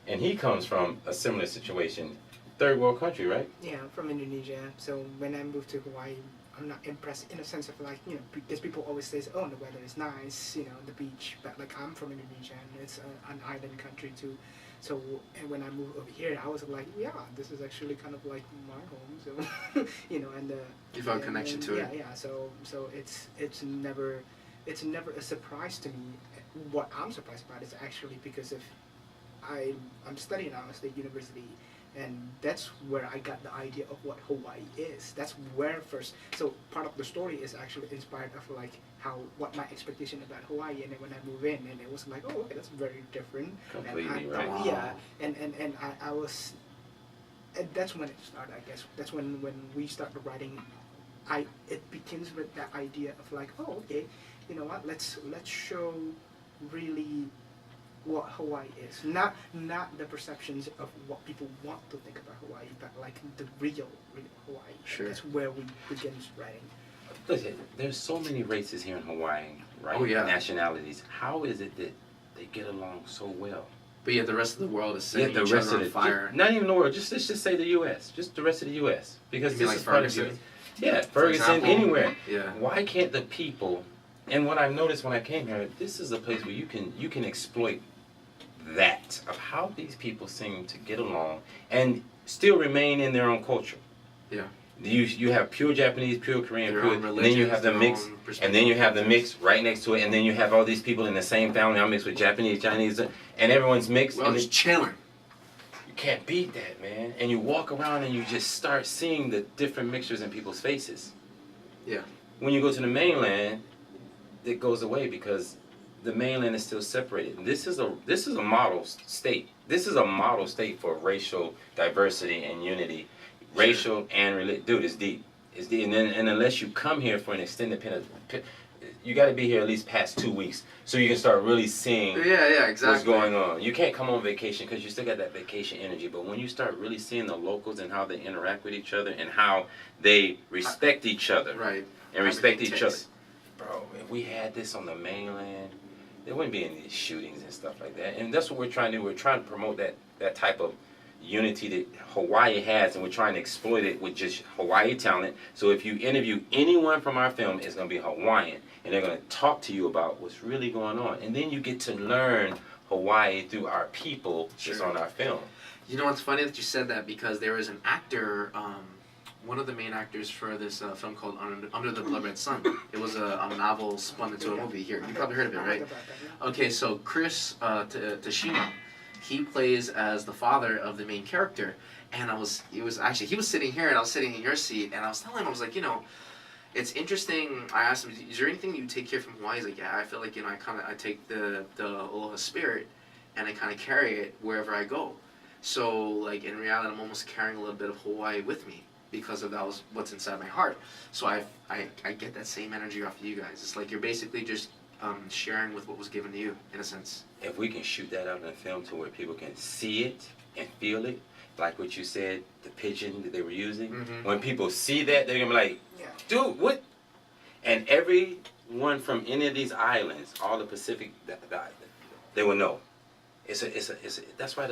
And he comes from a similar situation. Third world country, right? Yeah, I'm from Indonesia. So when I moved to Hawaii, I'm not impressed in a sense of like, you know, because people always say, oh, the weather is nice, you know, the beach. But like, I'm from Indonesia and it's an island country too. So and when I moved over here, I was like, yeah, this is actually kind of like my home. So, you know, and You felt a connection to it. Yeah. So it's never a surprise to me. What I'm surprised about is actually because of I'm studying now at State University, and that's where I got the idea of what Hawaii is. That's where first. So part of the story is actually inspired of like what my expectation about Hawaii, and then when I move in, and it was like, oh, okay, that's very different. Completely, and right. Yeah, and I was. And that's when it started, I guess. That's when we started writing. It begins with that idea of like, oh, okay, you know what? Let's show really what Hawaii is, not the perceptions of what people want to think about Hawaii, but like the real Hawaii. Sure. That's where we begin writing. Listen, there's so many races here in Hawaii, right? Oh, yeah. Nationalities. How is it that they get along so well? But yet the rest of the world is Yet setting the each rest other of on the fire. not even the world. Let's just say the U.S. Just the rest of the U.S. Because You this mean like is part of Ferguson? the Yeah, For Ferguson, example, anywhere. Yeah. Why can't the people? And what I've noticed when I came here, this is a place where you can exploit that of how these people seem to get along and still remain in their own culture. Yeah. You have pure Japanese, pure Korean, Their pure, own and then you religions, have the their mix, own and then you have the perspectives. mix right next to it, and then you have all these people in the same family. I'm mixed with Japanese, Chinese, and everyone's mixed. Well, and just chilling. you can't beat that, man. And you walk around and you just start seeing the different mixtures in people's faces. Yeah. When you go to the mainland, it goes away because the mainland is still separated. This is a model state. This is a model state for racial diversity and unity, racial and religion. Dude, it's deep. It's deep. And unless you come here for an extended period, you got to be here at least past 2 weeks so you can start really seeing Yeah, exactly. what's going on. You can't come on vacation because you still got that vacation energy. But when you start really seeing the locals and how they interact with each other and how they respect each other Right. and respect Everything each other. takes. Bro, if we had this on the mainland, there wouldn't be any shootings and stuff like that. And that's what we're trying to do. We're trying to promote that type of unity that Hawaii has, and we're trying to exploit it with just Hawaii talent. So if you interview anyone from our film, it's going to be Hawaiian, and they're going to talk to you about what's really going on. And then you get to learn Hawaii through our people just Sure. on our film. You know, it's funny that you said that because there was an actor, one of the main actors for this film called Under the Blood Red Sun. It was a novel spun into a movie here. You probably heard of it, right? Okay, so Chris Tashima, he plays as the father of the main character, and he was sitting here, and I was sitting in your seat, and I was telling him, I was like, you know, it's interesting. I asked him, "Is there anything you take here from Hawaii?" He's like, "Yeah, I feel like I take the aloha spirit, and I kind of carry it wherever I go. So like in reality, I'm almost carrying a little bit of Hawaii with me because of that was what's inside my heart. So I get that same energy off of you guys. It's like you're basically just sharing with what was given to you in a sense. If we can shoot that out in a film to where people can see it and feel it, like what you said, the pigeon that they were using. Mm-hmm. When people see that, they're gonna be like, Yeah. "Dude, what?" And everyone from any of these islands, all the Pacific, they will know. That's why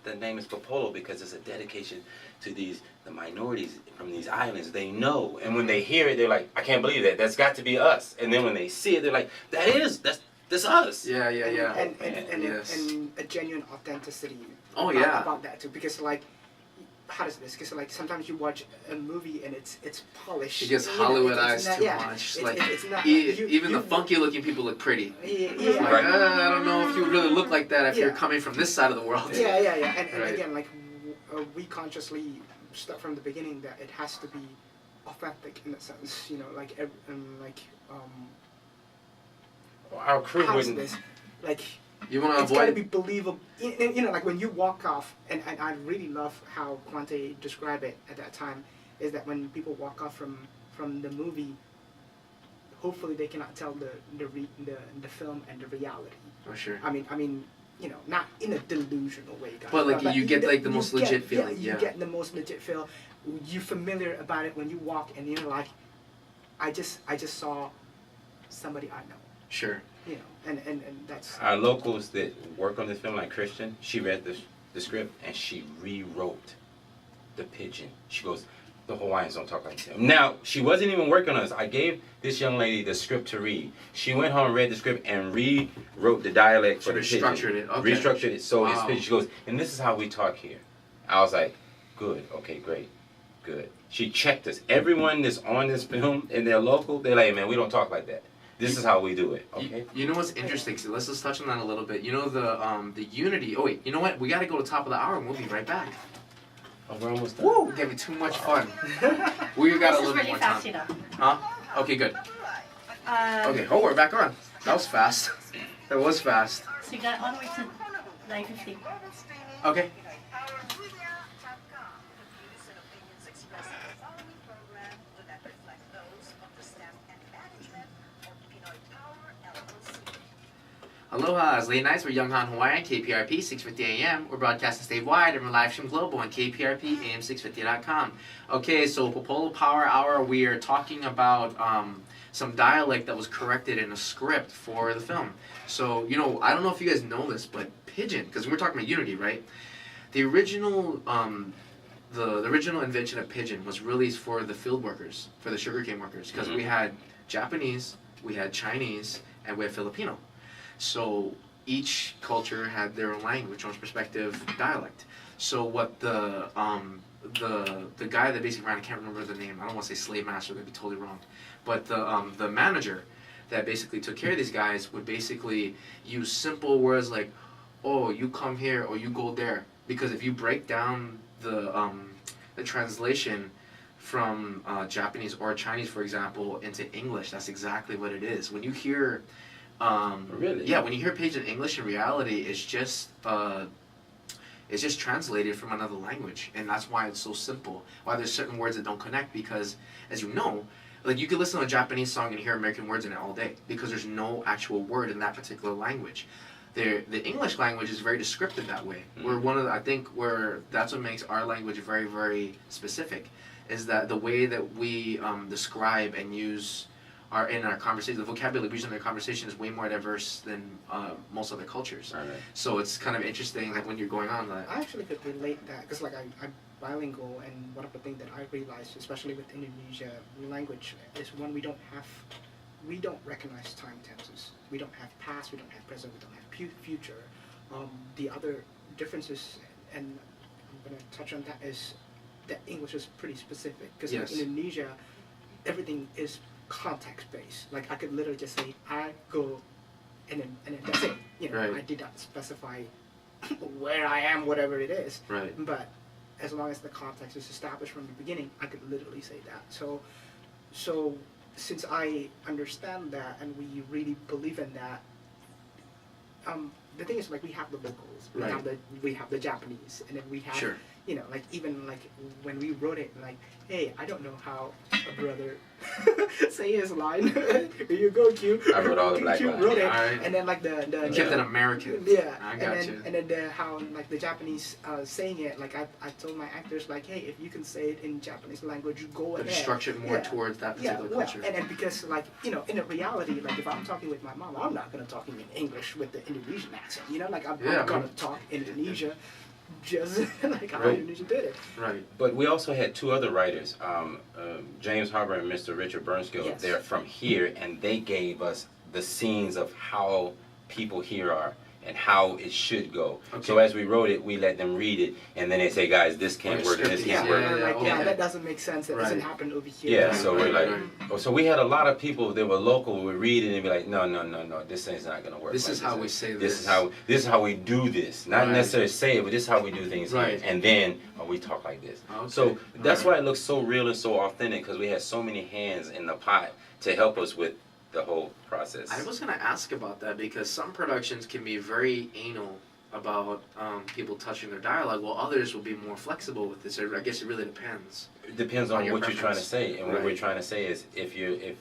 the name is Popolo, because it's a dedication to the minorities from these islands. They know, and when they hear it, they're like, "I can't believe that. That's got to be us." And then when they see it, they're like, "That's us." Yeah. And a genuine authenticity. Oh, yeah. About that too, because like, how does this? Because like sometimes you watch a movie and it's polished. It gets you know, Hollywoodized too much. It's not. Even the funky looking people look pretty. Yeah. Like, I don't know if you would really look like that if you're coming from this side of the world. Yeah. And Right. again, like we consciously start from the beginning that it has to be authentic in a sense. You know, Our crew how's wouldn't. this? Like. You want to It's got to avoid. be believable. You know, like when you walk off, and I really love how Quantae described it at that time, is that when people walk off from the movie, hopefully they cannot tell the film and the reality. Oh sure. I mean, you know, not in a delusional way, guys. But like you get like the most legit feeling. You get the most legit feel. You're familiar about it when you walk, and you're like, I just saw somebody I know. Sure. You know, and that's. Our locals that work on this film, like Christian, she read the script and she rewrote the pigeon. She goes, "The Hawaiians don't talk like that." Now, she wasn't even working on us. I gave this young lady the script to read. She went home, read the script, and rewrote the dialect for the pigeon. Restructured it. Okay. Restructured it. So it's Wow. pigeon. She goes, "And this is how we talk here." I was like, "Good. Okay, great. Good." She checked us. Everyone that's on this film and they're local, they're like, "Man, we don't talk like that. This is how we do it." Okay. You know what's interesting? So let's just touch on that a little bit. You know the unity. Oh wait, you know what? We got to go to the top of the hour, and we'll be right back. Oh, we're almost done. Woo! We're giving too much fun. We got a This is little really more fast, time. you know. Huh? Okay, good. Okay. Um, Oh, we're back on. That was fast. That was fast. So you got all the way to 9:15. Okay. Aloha, it's late nights. We're Young Han Hawaiian, KPRP 650 AM. We're broadcasting statewide and we're live stream global on KPRP AM650.com. Okay, so Popolo Power Hour, we are talking about some dialect that was corrected in a script for the film. So, you know, I don't know if you guys know this, but pigeon, because we're talking about unity, right? The original the original invention of pigeon was really for the field workers, for the sugarcane workers, because we had Japanese, we had Chinese, and we had Filipino. So each culture had their own language, own perspective, dialect. So what the guy that basically ran, I can't remember the name. I don't want to say slave master. That'd be totally wrong. But the manager that basically took care of these guys would basically use simple words like, "Oh, you come here," or "You go there," because if you break down the translation from Japanese or Chinese, for example, into English, that's exactly what it is. When you hear Really? Yeah, when you hear page in English, in reality, it's just translated from another language, and that's why it's so simple. Why there's certain words that don't connect, because, as you know, like you could listen to a Japanese song and hear American words in it all day, because there's no actual word in that particular language. The English language is very descriptive that way. We're one of the, I think that's what makes our language very, very specific, is that the way that we describe and use in our conversation, the vocabulary we use in our conversation is way more diverse than most other cultures. All right. So it's kind of interesting, like when you're going on that. I actually could relate that because like I'm bilingual, and one of the things that I realized, especially with Indonesia language, is when we don't recognize time tenses. We don't have past, we don't have present, we don't have future. The other differences, and I'm going to touch on that, is that English is pretty specific because Yes. in Indonesia, everything is context based. Like I could literally just say I go, and then that's it. You know, Right. I did not specify where I am, whatever it is. Right. But as long as the context is established from the beginning, I could literally say that. So since I understand that and we really believe in that, the thing is, like, we have the locals, Right. we have the Japanese, and then we have, Sure. you know, like, even like when we wrote it, like, hey, I don't know how a brother say his line. Here you go, Q. I wrote all the black Q lines. wrote it, Alright. and then like the You kept it American. yeah, I and got then you. and then how like the Japanese saying it, like I told my actors, like, hey, if you can say it in Japanese language, you go But ahead. structure it more Yeah. towards that Yeah, particular well, culture. and because, like, you know, in a reality, like, if I'm talking with my mom, I'm not gonna talk in English with the Indonesian accent, you know, like, I'm Yeah, gonna man. talk Indonesia just like how Right. Indonesia did it. Right. But we also had two other writers, James Harbour and Mr. Richard Burnskill. Yes. They're from here, and they gave us the scenes of how people here are and how it should go. Okay. So as we wrote it, we let them read it, and then they say, guys, this can't Like work, and this scripted, Yeah, can't yeah, work. we're like, yeah, yeah, okay. that doesn't make sense. That doesn't Right. happen over here. Yeah, so we're like, Right. oh, so we had a lot of people that were local would read it and be like, no, this thing's not gonna work. This like is how we say This this. is how we do this. Not Right. necessarily say it, but this is how we do things Right. here. And then we talk like this. Okay. So that's Alright. why it looks so real and so authentic, because we had so many hands in the pot to help us with the whole process. I was gonna ask about that because some productions can be very anal about people touching their dialogue, while others will be more flexible with this. I guess it really depends. It depends on on your what you're trying to preference. say, and what Right. we're trying to say is, if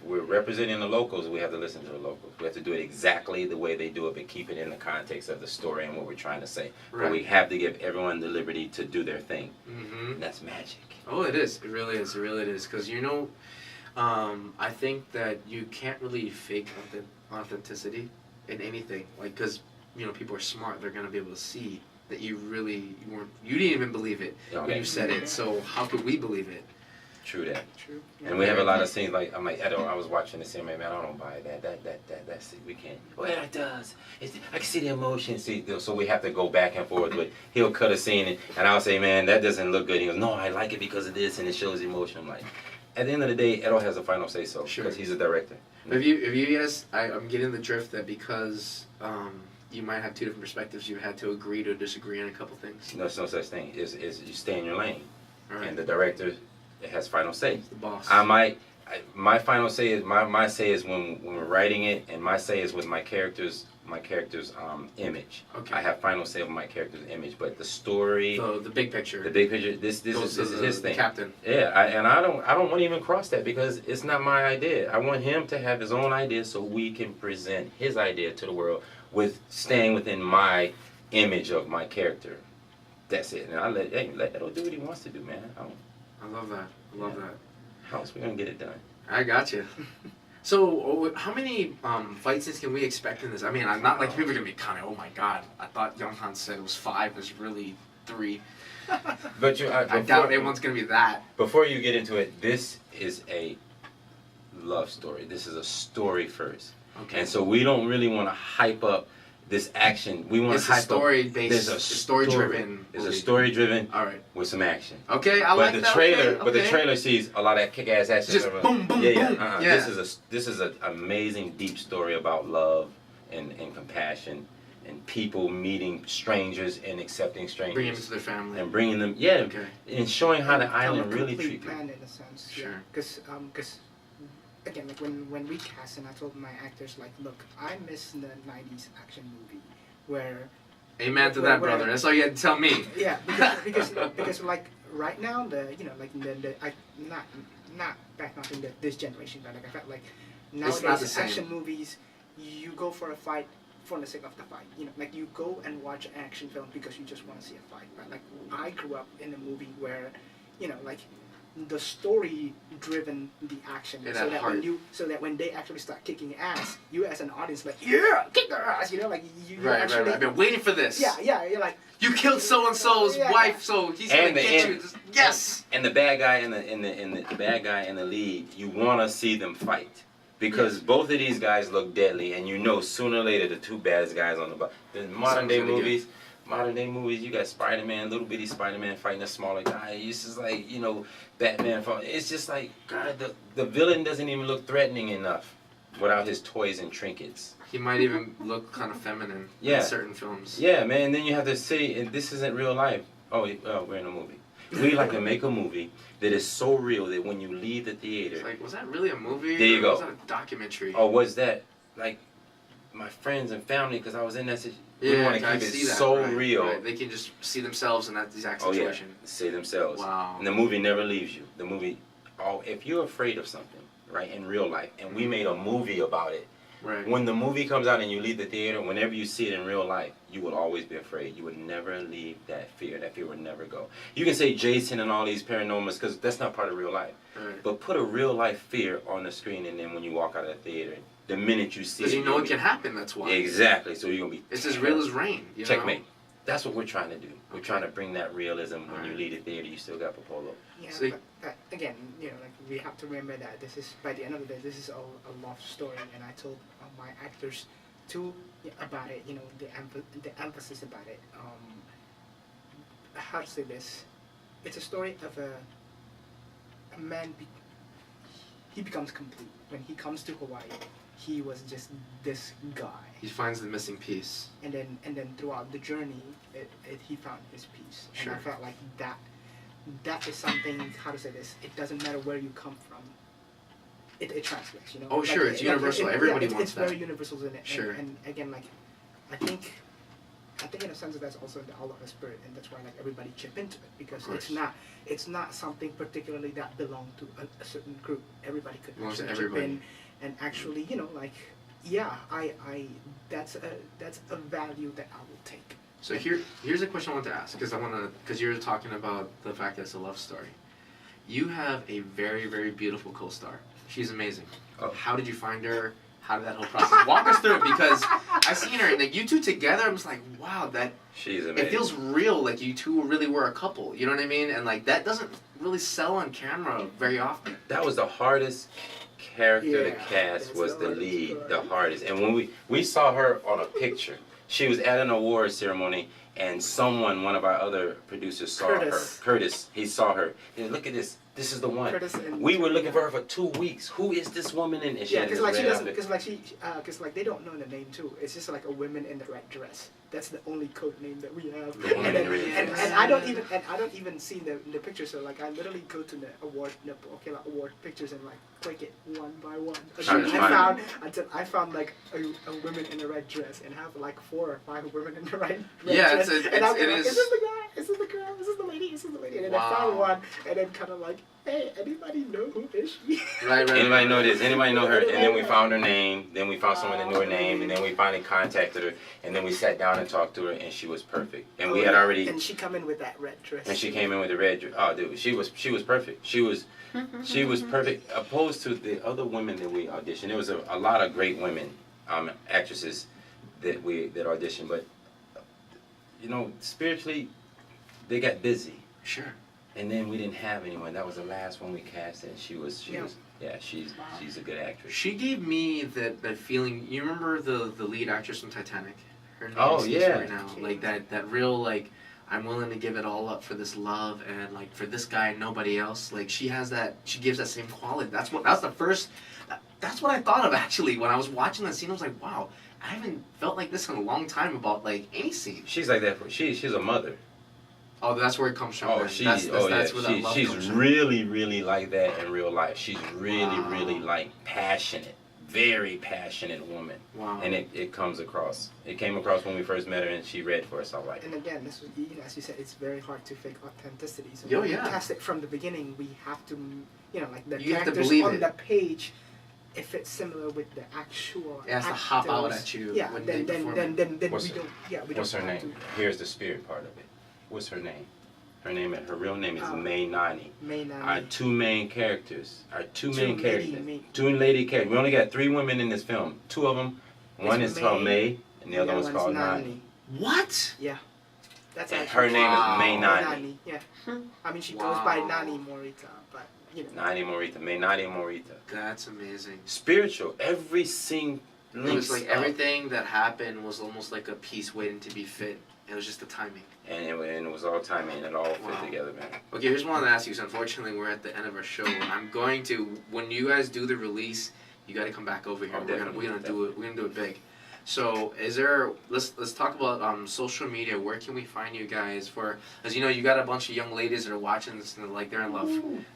we're representing the locals, we have to listen to the locals. We have to do it exactly the way they do it, but keep it in the context of the story and what we're trying to say. But we Right. have to give everyone the liberty to do their thing. Mm-hmm. And that's magic. Oh, it is. It really is. It really is. Because I think that you can't really fake authenticity in anything. Like, because people are smart. They're gonna be able to see that you didn't even believe it when Okay. you said it. So how could we believe it? True that. True. And we have a lot of scenes like, I'm like, I was watching the scene, man, I don't buy that's it, we can't. Well, it does. I can see the emotion. So we have to go back and forth. But he'll cut a scene, and I'll say, man, that doesn't look good. He goes, no, I like it because of this, and it shows emotion. I'm like, at the end of the day, Edo has a final say so, Sure. because he's a director. If you guys, I'm getting the drift that because you might have two different perspectives, you had to agree to disagree on a couple things. There's no such thing. Is you stay in your lane, All right. and the director has final say. The boss. My final say is my say is when we're writing it, and my say is with my character's image. Okay. I have final say of my character's image, but the story, the big picture. the big picture, this goes is to his the thing. captain. Yeah, I don't want to even cross that, because it's not my idea. I want him to have his own idea so we can present his idea to the world with staying within my image of my character. That's it. And I let Edo do what he wants to do, man. I love that. I love that. How else we gonna get it done? I got you. So, how many fight scenes can we expect in this? I mean, I'm not like people are gonna be kind of, oh my god, I thought Young Han said it was 5, it was really 3. But I doubt anyone's gonna be that. Before you get into it, this is a love story. This is a story first. Okay. And so we don't really want to hype up this action. We want to It's a hype up. story-based, There's a story-driven It's a movie. story-driven All right. with some action. Okay, I But like the that. trailer, okay, but the okay. trailer sees a lot of that kick-ass action. Just boom, boom, yeah, boom. Yeah. Yeah. This is an amazing, deep story about love and compassion and people meeting strangers and accepting strangers. Bring him to their family. And bringing them, Okay. and showing how the Kind of island really complete treat people. plan in a sense. Sure. Because again, like when we cast, and I told my actors, like, look, I miss the '90s action movie where. Amen to where- that, where- brother. That's all you had to tell me. Yeah, because like right now not backmarking this generation, but like I felt like It's not the nowadays same. action movies, you go for a fight for the sake of the fight. Like you go and watch an action film because you just want to see a fight. But like I grew up in a movie where, like the story driven the action, Yeah, so that that heart. when they actually start kicking ass, you as an audience like, yeah, kick their ass, like you Right, actually, right. I've been waiting for this. yeah, you're like. You killed so and so's Yeah. wife, so he's gonna And the get you. end. Just, yes. And the bad guy and the bad guy in the lead, you want to see them fight, because both of these guys look deadly, and sooner or later the two baddest guys on the bottom. The modern day movies, you got Spider-Man, little bitty Spider-Man fighting a smaller guy. It's just like Batman. It's just like, God, the villain doesn't even look threatening enough without his toys and trinkets. He might even look kind of feminine Yeah. in certain films. Yeah, man. And then you have to say, and this isn't real life. Oh, we're in a movie. We like to make a movie that is so real that when you leave the theater, It's like, was that really a movie? There you or go. Was that a documentary? or was that like my friends and family? Because I was in that situation. We want to I keep it see that, so right, real. right. They can just see themselves in that exact Oh yeah, situation. see themselves. Wow. And the movie never leaves you. The movie, if you're afraid of something, right, in real life, and we made a movie about it. Right. When the movie comes out and you leave the theater, whenever you see it in real life, you will always be afraid. You would never leave that fear. That fear would never go. You can say Jason and all these paranormals because that's not part of real life. Right. But put a real life fear on the screen, and then when you walk out of the theater, the minute you see it, Because you know you'll it be- can happen. That's why. Exactly. So you're gonna be. It's as real as rain. You Checkmate. Know? That's what we're trying to do. We're Okay. trying to bring that realism. When you Alright. leave the theater, you still got Popolo. Yeah, So- but again, you know, like we have to remember that this is, by the end of the day, this is a love story, and I told my actors too about it. You know, the emphasis about it. How to say this? It's a story of a man. He becomes complete when he comes to Hawaii. He was just this guy, He finds the missing piece. and then throughout the journey, he found his peace. Sure. And I felt like that is something. How to say this? It doesn't matter where you come from. It translates, you know. Oh, sure, it's universal. Everybody wants it's that. very universal in it. Sure. And again, like, I think in a sense that's also the Allah spirit, and that's why like everybody chip into it because it's not something particularly that belonged to a certain group. Everybody could Belongs to actually chip everybody. in, and actually, you know, like, yeah, I that's a value that I will take. So here's a question I want to ask because you're talking about the fact that it's a love story. You have a very, very beautiful co-star. She's amazing. Oh. How did you find her? How did that whole process? Walk us through it because I've seen her and like you two together. I'm just like, wow, that She's amazing. it feels real. Like you two really were a couple. You know what I mean? And like that doesn't really sell on camera very often. That was the hardest character to Yeah, cast that's was the the hardest lead, part. the hardest. And when we saw her on a picture, she was at an award ceremony, and one of our other producers saw Curtis. her. Curtis, he saw her. He said, look at this. This is the one. Curtis and- We were looking for her for 2 weeks. Who is this woman? And she Yeah, had because this like she red doesn't, outfit. because like they don't know the name too. It's just like a woman in the red dress. That's the only code name that we have. The woman And, in the red dress. and I don't even see the picture. So like I literally go to the award pictures and like click it one by one Trying to find until I found like a woman in a red dress and have like 4 or 5 women in the red Yeah, dress. it's and I'm it like, is- is this the guy? Is this the girl? Is this the lady? Is this the lady? And then I found Wow. one, and then kind of like, hey, anybody know who is she? Right. Anybody know this? Anybody know her? And then we found her name. Then we found someone that knew her name. And then we finally contacted her. And then we sat down and talked to her, and she was perfect. And we had already. And she come in with that red dress. And she came in with the red dress. Oh, dude, she was perfect. She was perfect. Opposed to the other women that we auditioned, there was a lot of great women, actresses that auditioned, but you know, spiritually, they got busy. Sure. And then we didn't have anyone. That was the last one we cast, and she's a good actress. She gave me that feeling. You remember the lead actress from Titanic? Her name Oh, escapes me yeah. right now. Like that real like I'm willing to give it all up for this love and like for this guy and nobody else. Like she has that. She gives that same quality. That's what I thought of actually when I was watching that scene. I was like, wow, I haven't felt like this in a long time about like any scene. She's like that. She's a mother. Oh, that's where it comes from. Oh, then. that's where that love she's comes from. really like that in real life. She's really Wow. like passionate, very passionate woman. Wow. And it comes across. It came across when we first met her, and she read for us. I like. And again, this was, you know, as you said, it's very hard to fake authenticity. So Oh, when yeah. we cast it from the beginning, we have to, you know, like the You have to characters believe on it. the page, if it's similar with the actual. It has to hop out actors, at you Yeah, when then they then perform then it. then, then What's we her- don't. Yeah, we What's her don't have name? to. Here's the spirit part of it. What's her name? Her real name is Oh. May Nani. May not. Our two main characters. Two Two lady characters. We only got 3 women in this film. 2 of them. One It's is called May, May, and the other one's called Nani. What? Yeah. That's And actually her name Wow. is May Nani. Yeah. I mean, she goes by Wow. Nani Morita, but you know. Nani Morita. May Nani Morita. That's amazing. Spiritual. Every scene It links was like up. everything that happened was almost like a piece waiting to be fit. It was just the timing. And it was all timing, and it all fit Wow. together, man. Okay, here's one I want to ask you. So unfortunately, we're at the end of our show. I'm going to, when you guys do the release, you got to come back over here. Oh, We're gonna do it. We're gonna do it big. So is there? Let's talk about social media. Where can we find you guys for? As you know, you got a bunch of young ladies that are watching this and like they're in love.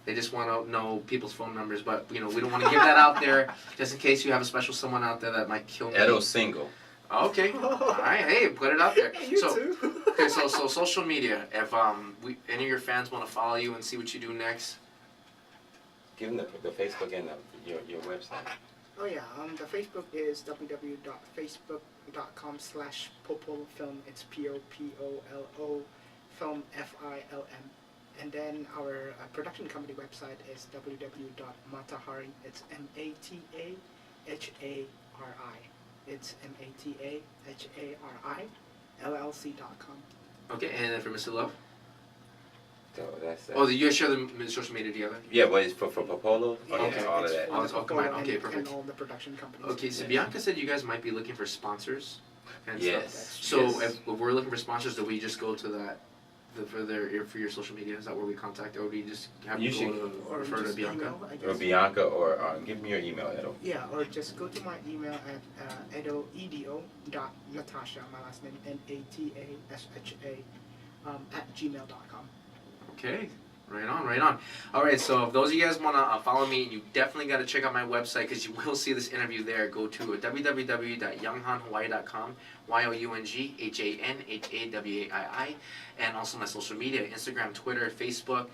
They just want to know people's phone numbers, but you know we don't want to give that out there just in case you have a special someone out there that might kill me. Edo's single. Okay. All right. Hey, put it out there. Hey, you So too. okay, so social media. If any of your fans want to follow you and see what you do next. Give them the Facebook and your website. Oh yeah, the Facebook is www.facebook.com/popolofilm. It's POPOLO film FILM. And then our production company website is www.matahari. It's MATAHARI. It's MATAHARI LLC.com. Okay, and then for Mr. Love. So that's Oh, you guys share the social media together. yeah, but it's for Popolo. Yeah, Okay. all of it's that. Oh, it's all combined. and- Okay, perfect. And all the production companies. Okay, so Yeah. Bianca said you guys might be looking for sponsors and Yes. stuff. So yes. if we're looking for sponsors, do we just go to that, for your social media? Is that where we contact, or do we just have You to should- go to Or refer to just Bianca? email, I Or guess. Bianca, or give me your email, Edo. Yeah, or just go to my email at edo.natasha, my last name, NATASHA, at gmail.com. Okay, right on, right on. All right, so if those of you guys want to follow me, you definitely got to check out my website because you will see this interview there. Go to www.younghanhawaii.com, YOUNGHANHAWAII, and also my social media, Instagram, Twitter, Facebook.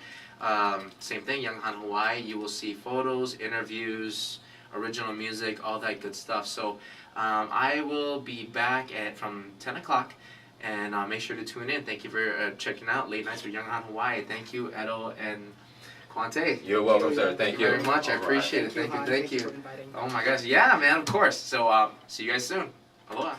Same thing, Young Han Hawaii. You will see photos, interviews, original music, all that good stuff. So I will be back from 10 o'clock. And make sure to tune in. Thank you for checking out Late Nights with Young Han Hawaii. Thank you, Edo and Quantae. You're welcome, sir. Thank you. Very much. I All right. appreciate it. Thank you. Han. Thank Thanks you. for inviting me. Oh my gosh. Yeah, man. Of course. So see you guys soon. Aloha.